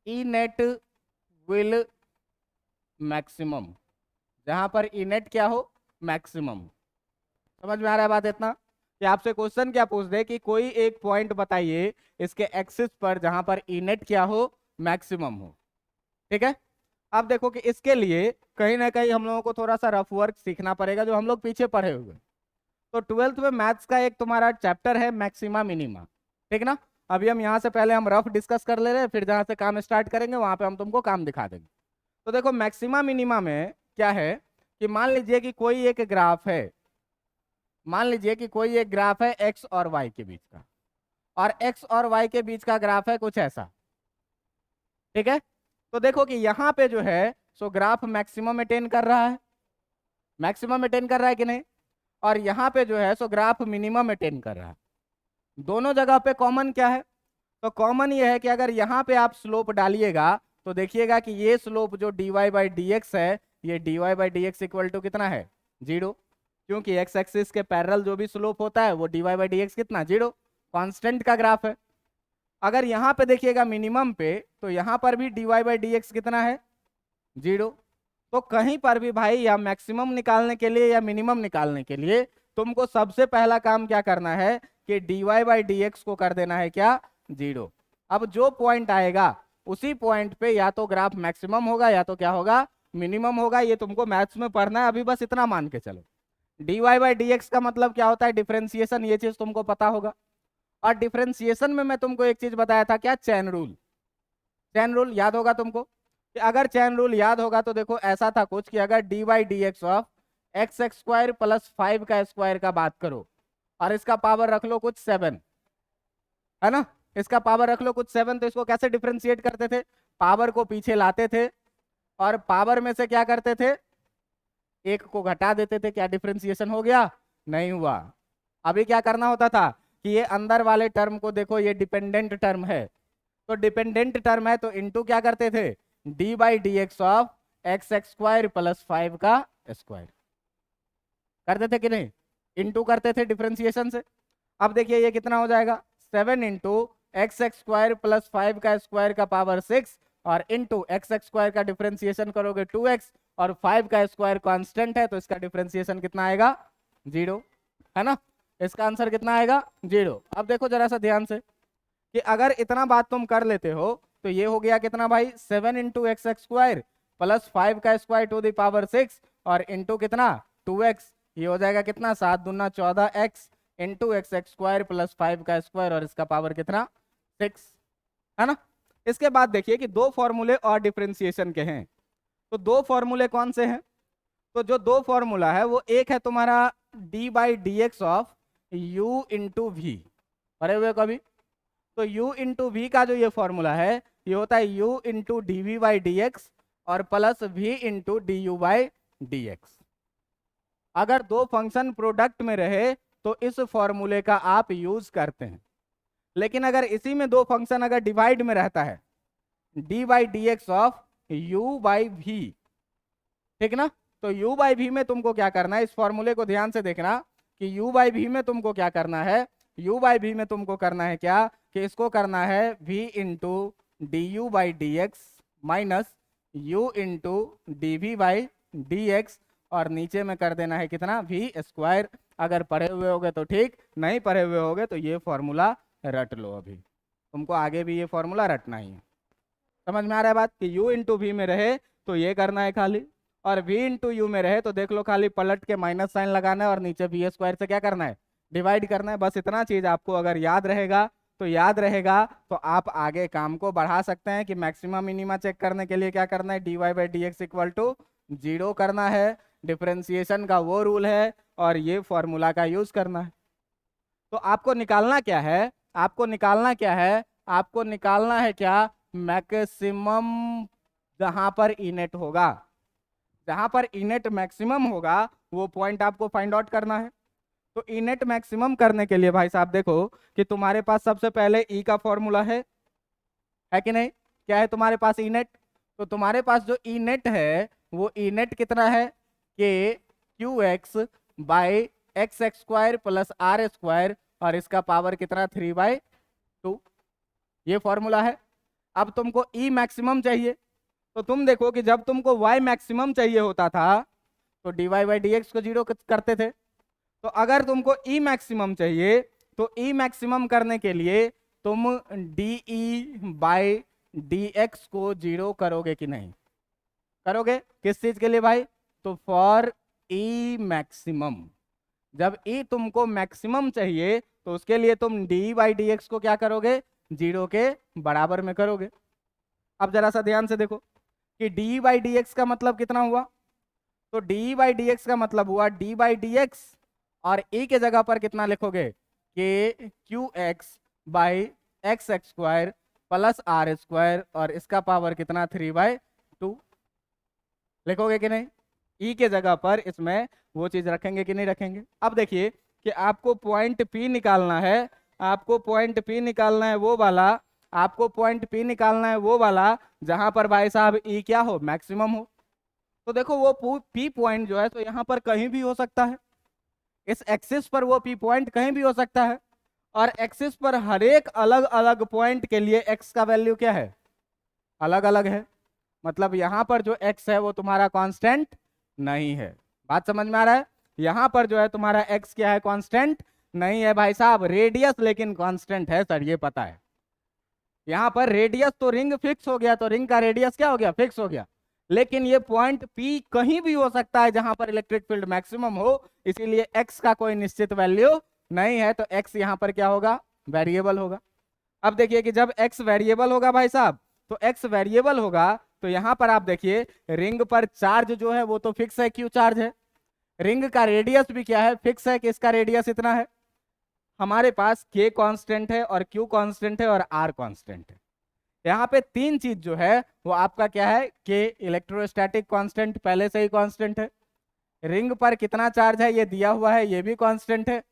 E net will maximum, जहां पर E net क्या हो, maximum. समझ में आ रहा है बात इतना? कि आपसे क्वेश्चन क्या पूछ दे कि कोई एक पॉइंट बताइए इसके एक्सिस पर जहां पर ई नेट क्या हो, मैक्सिमम हो। ठीक है, अब देखो कि इसके लिए कहीं ना कहीं हम लोगों को थोड़ा सा रफ वर्क सीखना पड़ेगा, जो हम लोग पीछे पढ़े हुए। तो ट्वेल्थ में मैथ्स का एक तुम्हारा चैप्टर है मैक्सिमा मिनिमा, ठीक ना? अभी हम यहाँ से पहले हम रफ डिस्कस कर ले रहे हैं, फिर जहां से काम स्टार्ट करेंगे वहां पे हम तुमको काम दिखा देंगे। तो देखो मैक्सिमा मिनिमा में क्या है कि मान लीजिए कि कोई एक ग्राफ है, मान लीजिए कि कोई एक ग्राफ है एक्स और वाई के बीच का, और एक्स और वाई के बीच का ग्राफ है कुछ ऐसा। ठीक है, तो देखो कि यहाँ पे जो है सो ग्राफ मैक्सिमम अटेन कर रहा है, मैक्सिमम अटेन कर रहा है कि नहीं, और यहाँ पे जो है सो ग्राफ मिनिमम अटेन कर रहा है। दोनों जगह पे कॉमन क्या है? तो कॉमन ये है कि अगर यहाँ पे आप स्लोप डालिएगा तो देखिएगा कि ये स्लोप जो dy बाई डी एक्स है, ये dy by D x equal to कितना है, जीरो। क्योंकि एक्स एक्सिस के पैरेलल जो भी स्लोप होता है वो dy बाई डी एक्स कितना, जीरो, कांस्टेंट का ग्राफ है। अगर यहाँ पे देखिएगा मिनिमम पे, तो यहाँ पर भी dy बाई डी एक्स कितना है, जीरो। तो कहीं पर भी भाई या मैक्सिमम निकालने के लिए या मिनिमम निकालने के लिए तुमको सबसे पहला काम क्या करना है कि dy बाई डी एक्स को कर देना है क्या, जीरो। अब जो पॉइंट आएगा उसी पॉइंट पे या तो ग्राफ मैक्सिमम होगा या तो क्या होगा, मिनिमम होगा। ये तुमको मैथ्स में पढ़ना है, अभी बस इतना मान के चलो। dy बाई डी एक्स का मतलब क्या होता है, डिफरेंशिएशन, ये चीज तुमको पता होगा। और डिफरेंशिएशन में मैं तुमको एक चीज बताया था, क्या, चैन रूल। चैन रूल याद होगा तुमको, कि अगर चैन रूल याद होगा तो देखो ऐसा था कुछ कि अगर D by D x of x x square plus 5 का स्क्वायर का बात करो और इसका पावर रख लो कुछ 7, है ना, इसका पावर रख लो कुछ 7, तो इसको कैसे डिफरेंशिएट करते थे, पावर को पीछे लाते थे और पावर में से क्या करते थे, एक को घटा देते थे। क्या डिफरेंशिएशन हो गया? नहीं हुआ। अभी क्या करना होता था कि ये अंदर वाले टर्म को देखो, ये डिपेंडेंट टर्म है, तो डिपेंडेंट टर्म है तो इनटू क्या करते थे, D by D x of x x square plus 5 का स्क्वायर करते थे कि नहीं, इनटू करते थे डिफरेंशिएशन से। अब देखिए ये कितना हो जाएगा, 7 into x x square plus 5 का स्क्वायर का पावर 6 और इंटू एक्स एक्स स्क्वायर का डिफरेंशिएशन करोगे 2x और 5 का स्क्वायर कांस्टेंट है तो इसका डिफरेंशिएशन कितना आएगा, जीरो, है ना। इसका आंसर कितना आएगा, जीरो। अब देखो जरा सा ध्यान से कि अगर इतना बात तुम कर लेते हो तो ये हो गया कितना भाई, 7 into x x square plus 5 का स्क्वायर टू द पावर 6 और इंटू कितना 2x, ये हो जाएगा कितना, 7 दूना 14x into x x square plus 5 का स्क्वायर और इसका पावर कितना, 6, है ना। इसके बाद देखिए कि दो फॉर्मूले और डिफरेंशिएशन के हैं, तो दो फॉर्मूले कौन से हैं, तो जो दो फॉर्मूला है वो एक है तुम्हारा d by D x of u into v, पढ़े हुए कभी, तो u इंटू वी का जो ये फॉर्मूला है ये होता है u into D we by D x और plus v into D you by D X. अगर दो फंक्शन प्रोडक्ट में रहे तो इस फॉर्मूले का आप यूज करते हैं, लेकिन अगर इसी में दो फंक्शन अगर डिवाइड में रहता है, d by D x of u by v, ठीक ना, तो u बाई वी में तुमको क्या करना है, इस फॉर्मूले को ध्यान से देखना कि u बाई वी में तुमको क्या करना है, u बाई वी में तुमको करना है क्या, कि इसको करना है v into D you by D x minus u into D we by D x और नीचे में कर देना है कितना, v स्क्वायर। अगर पढ़े हुए होगे तो ठीक, नहीं पढ़े हुए होगे तो ये फॉर्मूला रट लो, अभी तुमको आगे भी ये फॉर्मूला रटना ही है। समझ में आ रहा है बात, कि u इंटू वी में रहे तो ये करना है खाली, और v इंटू यू में रहे तो देख लो खाली पलट के माइनस साइन लगाना है और नीचे v स्क्वायर से क्या करना है, डिवाइड करना है। बस इतना चीज आपको अगर याद रहेगा तो याद रहेगा, तो आप आगे काम को बढ़ा सकते हैं कि मैक्सिमम मिनिमा चेक करने के लिए क्या करना है, dy by D x equal to 0 करना है, डिफरेंशिएशन का वो रूल है और ये फॉर्मूला का यूज करना है। तो आपको निकालना क्या है, आपको निकालना क्या है, आपको निकालना है क्या, मैक्सिमम जहां पर इनेट होगा, जहां पर इनेट मैक्सिमम होगा वो पॉइंट आपको फाइंड आउट करना है। तो इनेट मैक्सिमम करने के लिए भाई साहब देखो कि तुम्हारे पास सबसे पहले ई का फॉर्मूला है कि नहीं, क्या है तुम्हारे पास इनेट, तो तुम्हारे पास जो इनेट है वो इनेट कितना है, k q x by x x square plus are square, और इसका पावर कितना 3/2, ये फॉर्मूला है। अब तुमको ई मैक्सिमम चाहिए, तो तुम देखो कि जब तुमको वाई मैक्सिमम चाहिए होता था तो d y by D x को 0 करते थे। तो अगर तुमको ई मैक्सिमम चाहिए तो ई मैक्सिमम करने के लिए तुम D E by D x को 0 करोगे कि नहीं करोगे, किस चीज के लिए भाई, तो फॉर ई मैक्सिमम, जब ई तुमको मैक्सिमम चाहिए तो उसके लिए तुम डी बाई डी एक्स को क्या करोगे, 0 के बराबर में करोगे। अब जरा सा ध्यान से देखो कि डी बाई डी एक्स का मतलब कितना हुआ, तो डी बाई डी एक्स का मतलब हुआ डी बाई डी एक्स, और ई के जगह पर कितना लिखोगे, के q x by x x square plus are square, और इसका पावर कितना 3/2 लिखोगे कि नहीं, ई के जगह पर इसमें वो चीज रखेंगे कि नहीं रखेंगे। अब देखिए कि आपको पॉइंट पी निकालना है, आपको पॉइंट पी निकालना है वो वाला, आपको पॉइंट पी निकालना है वो वाला जहां पर भाई साहब ई क्या हो, मैक्सिमम हो। तो देखो वो पी पॉइंट जो है तो यहाँ पर कहीं भी हो सकता है, इस एक्सिस पर वो पी पॉइंट कहीं भी हो सकता है, और एक्सिस पर हर एक अलग अलग पॉइंट के लिए एक्स का वैल्यू क्या है, अलग अलग है। मतलब यहाँ पर जो एक्स है वो तुम्हारा कांस्टेंट नहीं है, बात समझ में आ रहा है, यहाँ पर जो है तुम्हारा एक्स क्या है, कांस्टेंट नहीं है भाई साहब, रेडियस लेकिन कांस्टेंट है सर, ये पता है। यहाँ पर रेडियस तो रिंग फिक्स हो गया, तो रिंग का रेडियस क्या हो गया, फिक्स हो गया, लेकिन ये पॉइंट पी कहीं भी हो सकता है जहां पर इलेक्ट्रिक फील्ड मैक्सिमम हो, इसीलिए एक्स का कोई निश्चित वैल्यू नहीं है, तो एक्स यहाँ पर क्या होगा, वेरिएबल होगा। अब देखिए कि जब एक्स वेरिएबल होगा भाई साहब, तो एक्स वेरिएबल होगा तो यहाँ पर आप देखिए रिंग पर चार्ज जो है वो तो फिक्स है, क्यू चार्ज है, रिंग का रेडियस भी क्या है, फिक्स है कि इसका रेडियस इतना है। हमारे पास के कांस्टेंट है और क्यू कांस्टेंट है और आर कांस्टेंट है। यहाँ पे तीन चीज जो है वो आपका क्या है, के इलेक्ट्रोस्टैटिक कांस्टेंट पहले से ही कांस्टेंट है, रिंग पर कितना चार्ज है ये दिया हुआ है ये भी कांस्टेंट है,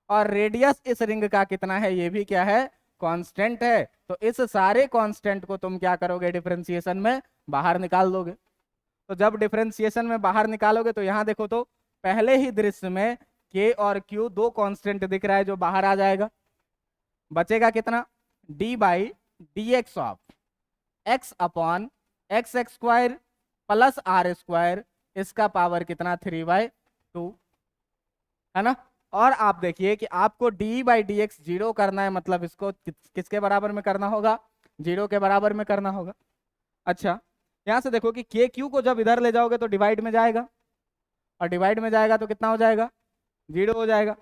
और रेडियस इस रिंग का कितना है ये भी क्या है, कांस्टेंट है। तो इस सारे कांस्टेंट को तुम क्या करोगे, डिफरेंशिएशन में बाहर निकाल दोगे। तो जब डिफरेंशिएशन में बाहर निकालोगे तो यहाँ देखो तो पहले ही दृश्य में के और क्यू दो कांस्टेंट दिख रहा है जो बाहर आ जाएगा, बचेगा कितना, d by D x of x upon x x square plus are square, इसका पावर कितना 3/2 है ना। और आप देखिए कि आपको डी बाई डी एक्स 0 करना है, मतलब इसको किसके बराबर में करना होगा, 0 के बराबर में करना होगा। अच्छा यहां से देखो कि के क्यू को जब इधर ले जाओगे तो डिवाइड में जाएगा, और डिवाइड में जाएगा तो कितना हो जाएगा, 0 हो जाएगा।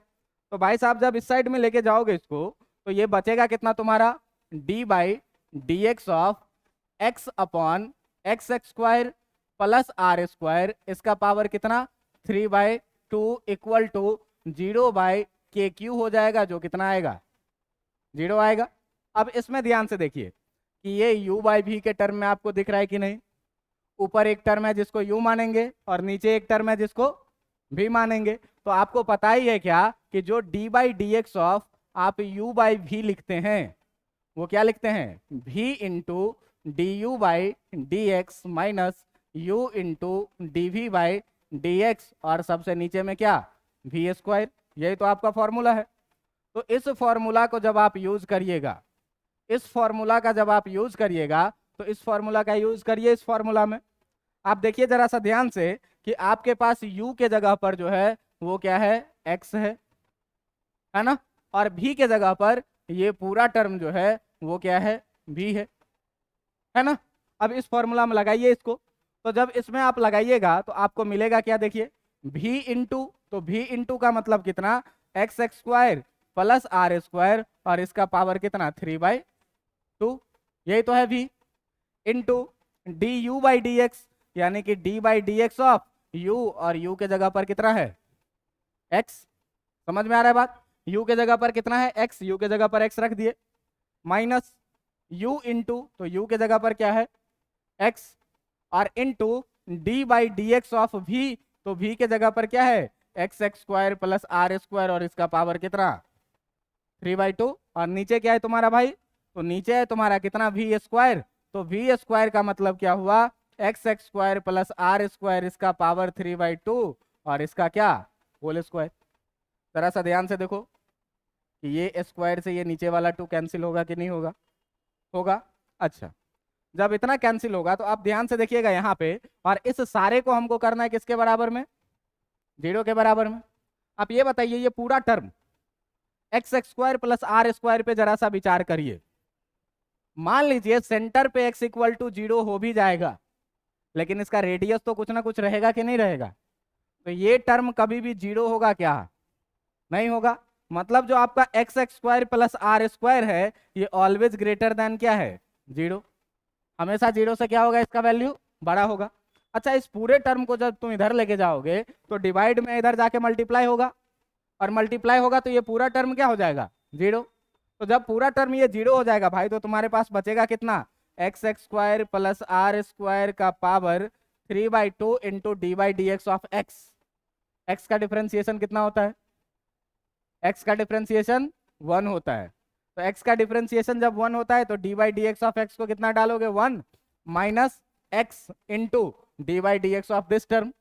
तो भाई साहब जब इस साइड में लेके जाओगे इसको तो ये बचेगा कितना तुम्हारा, d by D x of x upon x x square plus are square, इसका पावर कितना 3/2 इक्वल टू 0/KQ हो जाएगा, जो कितना आएगा, 0 आएगा। अब इसमें ध्यान से देखिए कि ये u बाई वी के टर्म में आपको दिख रहा है कि नहीं, ऊपर एक टर्म है जिसको u मानेंगे और नीचे एक टर्म है जिसको v मानेंगे। तो आपको पता ही है क्या कि जो d by D x of आप u बाई वी लिखते हैं वो क्या लिखते हैं, v into D you by D x minus u into D we by D x, और सबसे नीचे में क्या, वी स्क्वायर, यही तो आपका फॉर्मूला है। तो इस फॉर्मूला को जब आप यूज करिएगा, इस फॉर्मूला का जब आप यूज करिएगा तो इस फॉर्मूला का यूज करिए इस फॉर्मूला में। आप देखिए जरा सा ध्यान से कि आपके पास u के जगह पर जो है वो क्या है, x है ना, और v के जगह पर ये पूरा टर्म जो है वो क्या है, v है ना। अब इस फॉर्मूला में लगाइए इसको, तो जब इसमें आप लगाइएगा तो आपको मिलेगा क्या, देखिए v इंटू, तो v इंटू का मतलब कितना, x x square plus are square, और इसका पावर कितना 3/2, यही तो है v into D you by D x, यानी कि d by D x of u, और u के जगह पर कितना है x, समझ में आ रहा है बात, u के जगह पर कितना है x, u के जगह पर x रख दिए, माइनस u इंटू, तो u के जगह पर क्या है x, और into D by D x of v, तो v के जगह पर क्या है x x square plus are square, और इसका पावर कितना 3/2, और नीचे क्या है तुम्हारा भाई, तो नीचे है तुम्हारा कितना v स्क्वायर, तो v स्क्वायर का मतलब क्या हुआ x x square plus are square, इसका पावर 3/2, और इसका क्या होल स्क्वायर। जरा सा ध्यान से देखो कि ये स्क्वायर से ये नीचे वाला 2 कैंसिल होगा कि नहीं होगा, होगा। अच्छा, जब इतना कैंसिल होगा तो आप ध्यान से देखिएगा यहाँ पे, और इस सारे को हमको करना है किसके बराबर में, 0 के बराबर में। आप ये बताइए ये पूरा term x x square plus are square पे जरा सा विचार करिए, मान लीजिए सेंटर पे x इक्वल टू 0 हो भी जाएगा, लेकिन इसका रेडियस तो कुछ ना कुछ रहेगा कि नहीं रहेगा, तो ये टर्म कभी भी 0 होगा क्या, नहीं होगा। मतलब जो आपका x x square plus are square है ये ऑलवेज ग्रेटर देन क्या है 0, हमेशा 0 से क्या होगा इसका वैल्यू बड़ा होगा। अच्छा, इस पूरे टर्म को जब तुम इधर लेके जाओगे तो डिवाइड में इधर जाके मल्टीप्लाई होगा, और मल्टीप्लाई होगा तो ये पूरा टर्म क्या हो जाएगा 0। तो जब पूरा टर्म ये 0 हो जाएगा भाई, तो तुम्हारे पास बचेगा कितना x x square plus are square का power 3/2 into D by D x of x. X का डिफरेंशिएशन कितना होता है, एक्स का डिफरेंशिएशन 1 होता है, तो एक्स का डिफरेंशिएशन जब 1 होता है तो D by D x of x को कितना डालोगे 1 minus x into D by D x of this term.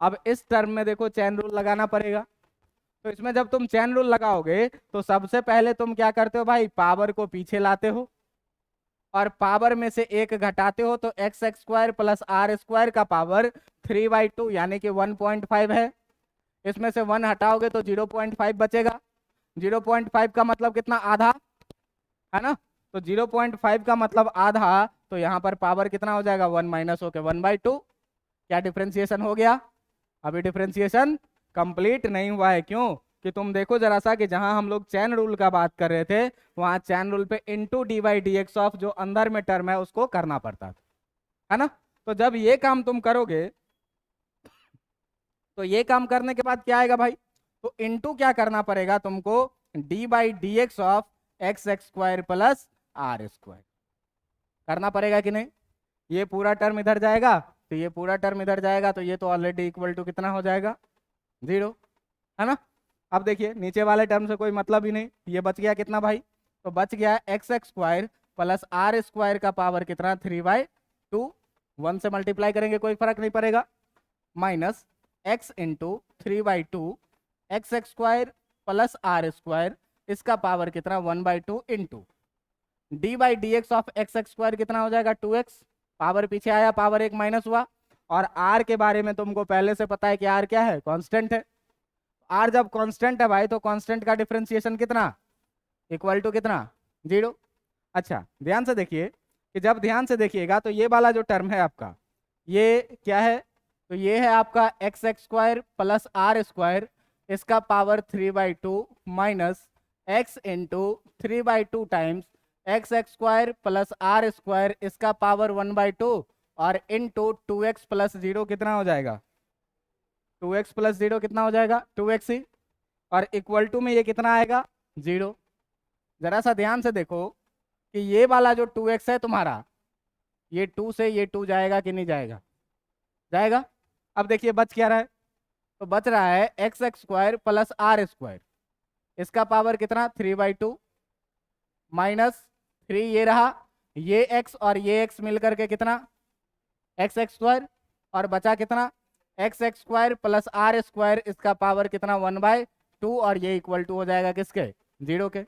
अब इस टर्म में देखो चैन रूल लगाना पड़ेगा, तो इसमें जब तुम चैन रूल लगाओगे तो सबसे पहले तुम क्या करते हो भाई, पावर को पीछे लाते हो और पावर में से एक घटाते हो, तो x x square plus are square का पावर 3/2 यानी कि 1.5 है, इसमें से 1 हटाओगे तो 0.5 बचेगा, 0.5 का मतलब कितना आधा है ना, तो 0.5 का मतलब आधा, तो यहाँ पर पावर कितना हो जाएगा 1 माइनस होके 1/2। क्या डिफरेंशिएशन हो गया, अभी डिफरेंशिएशन कंप्लीट नहीं हुआ है, क्यों कि तुम देखो जरा सा कि जहां हम लोग चैन रूल का बात कर रहे थे वहां चैन रूल पे into D by D x of जो अंदर में टर्म है उसको करना पड़ता था, है ना। तो जब ये काम तुम करोगे तो ये काम करने के बाद क्या आएगा भाई, तो इंटू क्या करना पड़ेगा तुमको d by D x of x x square plus are square करना पड़ेगा कि नहीं। ये पूरा टर्म इधर जाएगा तो ये पूरा टर्म इधर जाएगा, तो ये तो ऑलरेडी इक्वल टू कितना हो जाएगा 0, है ना। अब देखिए नीचे वाले टर्म से कोई मतलब ही नहीं, ये बच गया कितना भाई, तो बच गया x x square plus are square का पावर कितना 3/2, 1 से मल्टीप्लाई करेंगे कोई फर्क नहीं पड़ेगा, minus x into 3/2 x x square plus are square, इसका पावर कितना 1/2 into D by D x of x x square कितना हो जाएगा 2x, पावर पीछे आया, पावर 1 माइनस हुआ, और r के बारे में तुमको पहले से पता है कि r क्या है कांस्टेंट है, r जब कांस्टेंट है भाई तो कांस्टेंट का डिफरेंशिएशन कितना इक्वल टू कितना 0। अच्छा ध्यान से देखिए कि जब ध्यान से देखिएगा तो ये वाला जो टर्म है आपका ये क्या है, तो ये है आपका x x square plus are square, इसका power 3/2 minus x into 3/2 times X x square plus are square, इसका पावर 1/2 और इंटू 2x प्लस 0 कितना हो जाएगा 2x प्लस 0 कितना हो जाएगा 2x ही, और इक्वल टू में ये कितना आएगा 0। जरा सा ध्यान से देखो कि ये वाला जो 2x है तुम्हारा ये 2 से ये 2 जाएगा कि नहीं जाएगा, जाएगा। अब देखिए बच क्या रहा है, तो बच रहा है x x square plus are square, इसका पावर कितना 3/2 माइनस 3 ये रहा, ये x और ये x मिलकर के कितना एक्स एक्स स्क्वायर, और बचा कितना x x square plus are square, इसका पावर कितना 1/2, और ये इक्वल टू हो जाएगा किसके 0 के।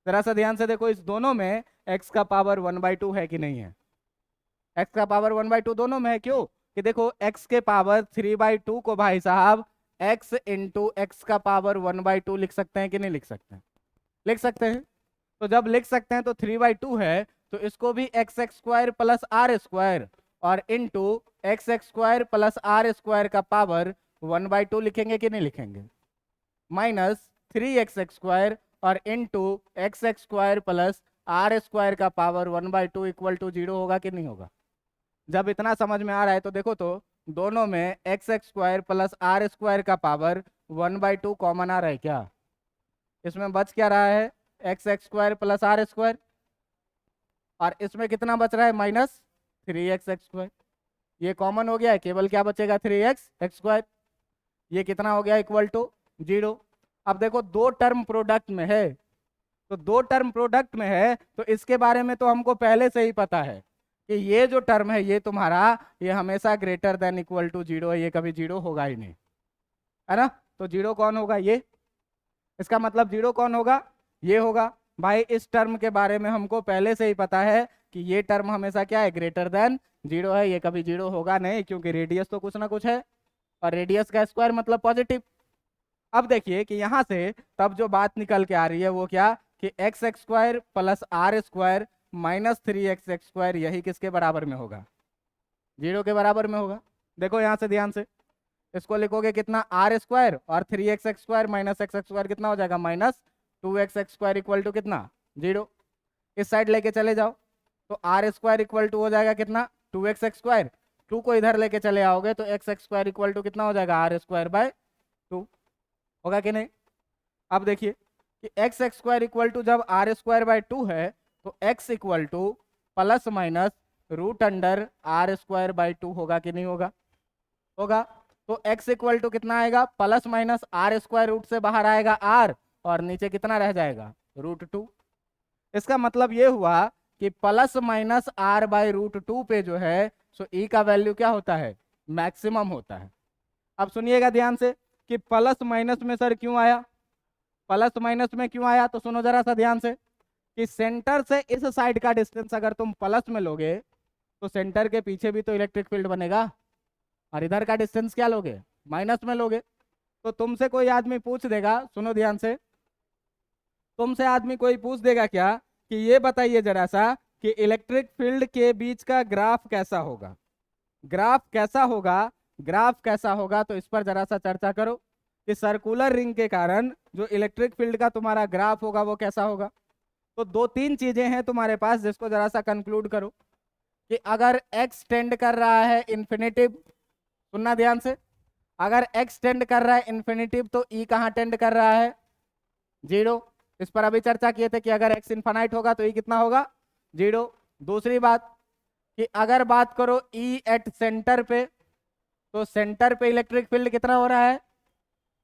जरा सा ध्यान से देखो इस दोनों में x का पावर 1/2 है कि नहीं है, x का पावर 1/2 दोनों में है, क्यों कि देखो x के पावर 3/2 को भाई साहब x इंटू एक्स का पावर 1/2 लिख सकते हैं कि नहीं लिख सकते हैं, लिख सकते हैं। तो जब लिख सकते हैं तो 3/2 है तो इसको भी x x square plus are square और इंटू x² प्लस r² का पावर 1/2 लिखेंगे कि नहीं लिखेंगे, माइनस 3x² और इंटू x² प्लस r² का पावर 1/2 इक्वल टू 0 होगा कि नहीं होगा। जब इतना समझ में आ रहा है तो देखो तो दोनों में x² प्लस r² का पावर 1/2 कॉमन आ रहा है क्या, इसमें बच क्या रहा है x² प्लस r², और इसमें कितना बच रहा है माइनस 3x²। ये कॉमन हो गया है, केवल क्या बचेगा 3x²। ये कितना हो गया इक्वल टू 0। अब देखो दो टर्म प्रोडक्ट में है, तो दो टर्म प्रोडक्ट में है तो इसके बारे में तो हमको पहले से ही पता है कि ये जो टर्म है ये तुम्हारा ये हमेशा ग्रेटर देन इक्वल टू 0 है, ये कभी 0 होगा ही नहीं, है ना। तो 0 कौन होगा, ये, इसका मतलब 0 कौन होगा, ये होगा। भाई इस टर्म के बारे में हमको पहले से ही पता है कि ये टर्म हमेशा क्या है, ग्रेटर देन 0 है, ये कभी 0 होगा नहीं, क्योंकि रेडियस तो कुछ ना कुछ है और रेडियस का स्क्वायर मतलब पॉजिटिव। अब देखिए कि यहाँ से तब जो बात निकल के आ रही है वो क्या कि x² plus r² minus 3x² यही किसके बराबर में होगा, 0 के बराबर में होगा। देखो यहाँ से ध्यान से इसको लिखोगे कितना r² और 3x² माइनस x² कितना हो जाएगा माइनस 2x² इक्वल टू कितना 0। इस साइड लेके चले जाओ तो r² इक्वल टू हो जाएगा कितना 2x², 2 को इधर लेके चले आओगे तो x² इक्वल टू कितना हो जाएगा r²/2 होगा कि नहीं। अब देखिए कि x² इक्वल टू जब r²/2 है तो x equal two plus minus √r² होगा कि नहीं होगा, होगा। तो x इक्वल टू कितना आएगा प्लस माइनस r² रूट से बाहर आएगा r और नीचे कितना रह जाएगा √2। इसका मतलब ये हुआ कि प्लस माइनस r/√2 पे जो है सो e का वैल्यू क्या होता है, मैक्सिमम होता है। अब सुनिएगा ध्यान से कि प्लस माइनस में सर क्यों आया, प्लस माइनस में क्यों आया, तो सुनो जरा सा ध्यान से कि सेंटर से इस साइड का डिस्टेंस अगर तुम प्लस में लोगे तो सेंटर के पीछे भी तो इलेक्ट्रिक फील्ड बनेगा, और इधर का डिस्टेंस क्या लोगे माइनस में लोगे। तो तुमसे कोई आदमी पूछ देगा, सुनो ध्यान से, तुमसे आदमी कोई पूछ देगा क्या कि ये बताइए जरा सा कि इलेक्ट्रिक फील्ड के बीच का ग्राफ कैसा होगा, ग्राफ कैसा होगा, ग्राफ कैसा होगा, तो इस पर जरा सा चर्चा करो कि सर्कुलर रिंग के कारण जो इलेक्ट्रिक फील्ड का तुम्हारा ग्राफ होगा वो कैसा होगा। तो 2-3 चीजें हैं तुम्हारे पास जिसको जरा सा कंक्लूड करो कि अगर x टेंड कर रहा है इन्फिनिटिव, सुनना ध्यान से, अगर x टेंड कर रहा है इन्फिनिटिव तो e कहाँ टेंड कर रहा है 0। इस पर अभी चर्चा किए थे कि अगर x इन्फानाइट होगा तो e कितना होगा 0। दूसरी बात कि अगर बात करो e एट सेंटर पे तो सेंटर पे इलेक्ट्रिक फील्ड कितना हो रहा है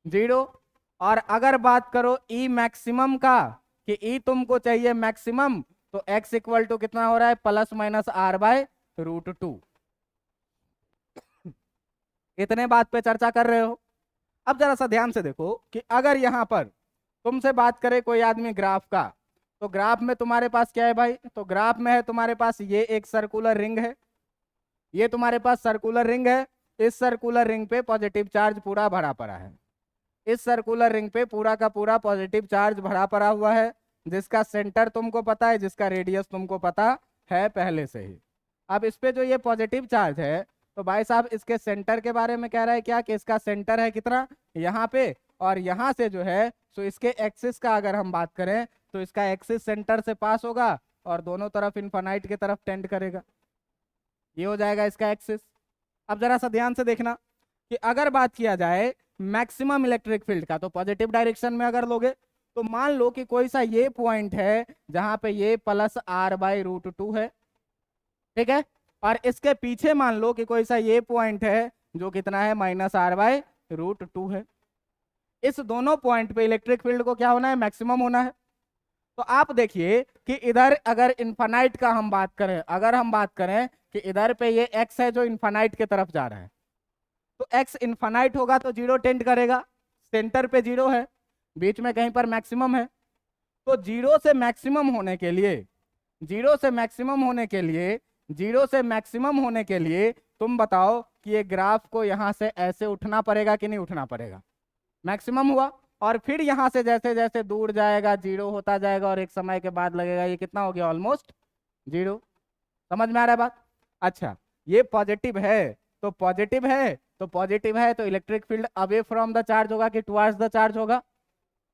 0। और अगर बात करो ई मैक्सिमम का कि ई तुमको चाहिए मैक्सिमम तो x इक्वल टू कितना हो रहा है प्लस माइनस r/√2। इतने बात पे चर्चा कर रहे हो। अब जरा सा ध्यान से देखो कि अगर यहां पर तुमसे बात करे कोई आदमी ग्राफ का, तो ग्राफ में तुम्हारे पास क्या है भाई, तो ग्राफ में है तुम्हारे पास ये एक सर्कुलर रिंग है, ये तुम्हारे पास सर्कुलर रिंग है, इस सर्कुलर रिंग पे पॉजिटिव चार्ज पूरा भरा पड़ा है, इस सर्कुलर रिंग पे पूरा का पूरा पॉजिटिव चार्ज भरा पड़ा हुआ है, जिसका सेंटर तुमको पता है, जिसका रेडियस तुमको पता है पहले से ही। अब इस पे जो ये पॉजिटिव चार्ज है तो भाई साहब इसके सेंटर के बारे में कह रहा है क्या कि इसका सेंटर है कितना यहाँ पे, और यहाँ से जो है तो इसके एक्सिस का अगर हम बात करें तो इसका एक्सिस सेंटर से पास होगा और दोनों तरफ इनफाइनाइट की तरफ टेंड करेगा, ये हो जाएगा इसका एक्सिस। अब जरा सा ध्यान से देखना कि अगर बात किया जाए मैक्सिमम इलेक्ट्रिक फील्ड का तो पॉजिटिव डायरेक्शन में अगर लोगे तो मान लो कि कोई सा ये पॉइंट है जहां पे ये प्लस r/√2 है, ठीक है, और इसके पीछे मान लो कि कोई सा ये पॉइंट है जो कितना है माइनस r/√2 है। इस दोनों पॉइंट पे इलेक्ट्रिक फील्ड को क्या होना है मैक्सिमम होना है। तो आप देखिए कि इधर अगर इन्फानाइट का हम बात करें, अगर हम बात करें कि इधर पे ये x है जो इन्फानाइट की तरफ जा रहा है तो x इन्फानाइट होगा तो 0 टेंड करेगा, सेंटर पे 0 है, बीच में कहीं पर मैक्सिमम है। तो 0 से मैक्सिमम होने के लिए, 0 से मैक्सिमम होने के लिए, 0 से मैक्सिमम होने के लिए तुम बताओ कि ये ग्राफ को यहां से ऐसे उठना पड़ेगा कि नहीं उठना पड़ेगा, मैक्सिमम हुआ, और फिर यहां से जैसे जैसे दूर जाएगा 0 होता जाएगा और एक समय के बाद लगेगा ये कितना हो गया ऑलमोस्ट 0। समझ में आ रहा है बात। अच्छा ये पॉजिटिव है तो पॉजिटिव है तो पॉजिटिव है तो electric field away from the charge होगा कि टुवर्ड्स द चार्ज होगा?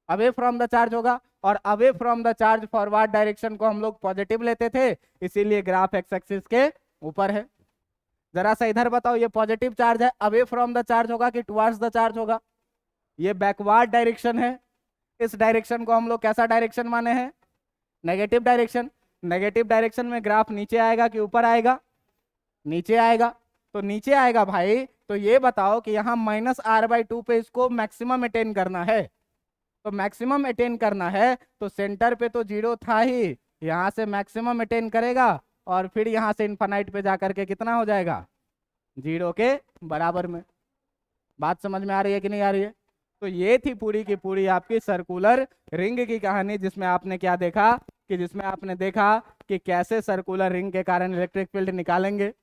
अवे फ्रॉम द चार्ज होगा। और away from the charge forward direction को हम लोग पॉजिटिव लेते थे, इसीलिए ग्राफ एक्स एक्सिस के ऊपर है। जरा सा इधर बताओ, ये पॉजिटिव चार्ज है, अवे फ्रॉम द चार्ज होगा कि टुवर्ड्स द चार्ज होगा? ये बैकवर्ड डायरेक्शन है। इस डायरेक्शन को हम लोग कैसा डायरेक्शन माने हैं? Negative direction. नेगेटिव डायरेक्शन में ग्राफ नीचे आएगा कि ऊपर आएगा? नीचे आएगा। तो नीचे आएगा भाई, तो ये बताओ कि यहाँ -r/2 पे इसको मैक्सिमम अटेन करना है। तो मैक्सिमम अटेन करना है तो सेंटर पे तो 0 था ही, यहाँ से मैक्सिमम अटेन करेगा और फिर यहाँ से इनफाइनाइट पे जाकर के कितना हो जाएगा? 0 के बराबर में। बात समझ में आ रही है कि नहीं आ रही है? तो ये थी पूरी की पूरी आपकी सर्कुलर रिंग की कहानी, जिसमें आपने क्या देखा कि जिसमें आपने देखा कि कैसे सर्कुलर रिंग के कारण इलेक्ट्रिक फील्ड निकालेंगे,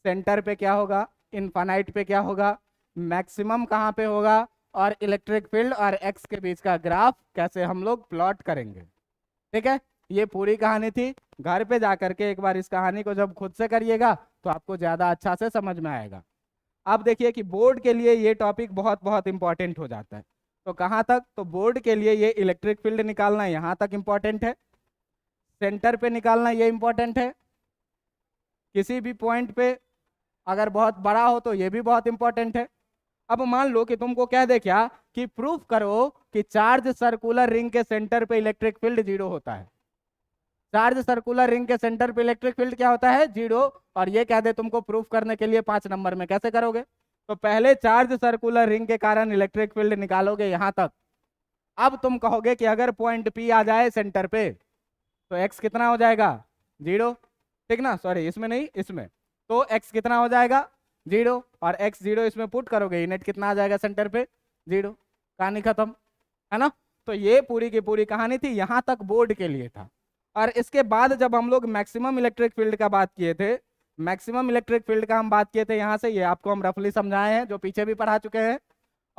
सेंटर पे क्या होगा, इनफाइनाइट पे क्या होगा, मैक्सिमम कहाँ पे होगा, और इलेक्ट्रिक फील्ड और एक्स के बीच का ग्राफ कैसे हम लोग प्लॉट करेंगे। ठीक है, ये पूरी कहानी थी। घर पे जाकर के एक बार इस कहानी को जब खुद से करिएगा तो आपको ज्यादा अच्छा से समझ में आएगा। अब देखिए कि बोर्ड के लिए ये टॉपिक बहुत बहुत इंपॉर्टेंट हो जाता है। तो कहाँ तक? तो बोर्ड के लिए ये इलेक्ट्रिक फील्ड निकालना यहाँ तक इंपॉर्टेंट है, सेंटर पे निकालना ये इंपॉर्टेंट है, किसी भी पॉइंट पे अगर बहुत बड़ा हो तो ये भी बहुत इंपॉर्टेंट है। अब मान लो कि तुमको कह दे क्या कि प्रूफ करो कि चार्ज सर्कुलर रिंग के सेंटर पे इलेक्ट्रिक फील्ड 0 होता है। चार्ज सर्कुलर रिंग के सेंटर पे इलेक्ट्रिक फील्ड क्या होता है? 0। और ये कह दे तुमको प्रूफ करने के लिए 5 नंबर में, कैसे करोगे? तो पहले चार्ज सर्कुलर रिंग के कारण इलेक्ट्रिक फील्ड निकालोगे यहां तक। अब तुम कहोगे कि अगर पॉइंट पी आ जाए सेंटर पे तो एक्स कितना हो जाएगा? 0। ठीक ना, सॉरी इसमें नहीं, इसमें। तो एक्स कितना हो जाएगा? 0। और एक्स 0 इसमें पुट करोगे, यूनिट कितना आ जाएगा सेंटर पे? 0। कहानी खत्म, है ना? तो ये पूरी की पूरी कहानी थी, यहां तक बोर्ड के लिए था। और इसके बाद जब हम लोग मैक्सिमम इलेक्ट्रिक फील्ड का बात किए थे, मैक्सिमम इलेक्ट्रिक फील्ड का हम बात किए थे यहाँ से, ये आपको हम रफली समझाए हैं, जो पीछे भी पढ़ा चुके हैं।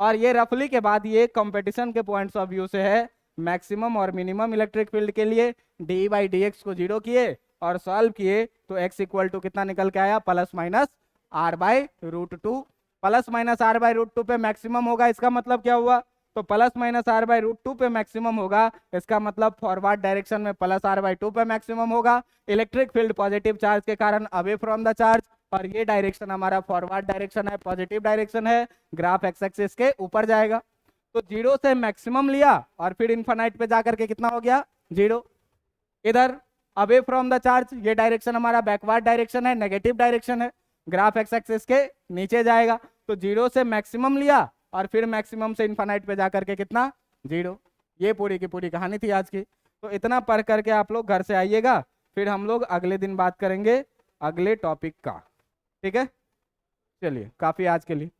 और ये रफली के बाद ये कंपटीशन के पॉइंट्स ऑफ व्यू से है, मैक्सिमम और मिनिमम इलेक्ट्रिक फील्ड के लिए dy/dx को 0 किए और सॉल्व किए तो x इक्वल टू कितना निकल के आया? +-r/√2। +-r/√2 पे मैक्सिमम होगा, इसका मतलब क्या हुआ? तो +-r/√2 पे मैक्सिमम होगा, इसका मतलब फॉरवर्ड डायरेक्शन में +r/2 पे मैक्सिमम होगा। इलेक्ट्रिक फील्ड पॉजिटिव चार्ज के कारण अवे फ्रॉम द चार्ज, और ये डायरेक्शन हमारा फॉरवर्ड डायरेक्शन है, पॉजिटिव डायरेक्शन है, ग्राफ एक्स एक्सिस के ऊपर जाएगा। तो 0 से मैक्सिमम लिया और फिर इनफाइनाइट पे जाकर के कितना हो गया? 0। इधर अवे फ्रॉम द चार्ज, ये डायरेक्शन हमारा बैकवर्ड डायरेक्शन है, नेगेटिव डायरेक्शन है, ग्राफ एक्स एक्सिस के नीचे जाएगा। तो 0 से मैक्सिमम लिया और फिर मैक्सिमम से इनफाइनाइट पे जाकर के कितना? 0। ये पूरी की पूरी कहानी थी आज की। तो इतना पढ़ करके आप लोग घर से आइएगा, फिर हम लोग अगले दिन बात करेंगे अगले टॉपिक का। ठीक है, चलिए काफी आज के लिए।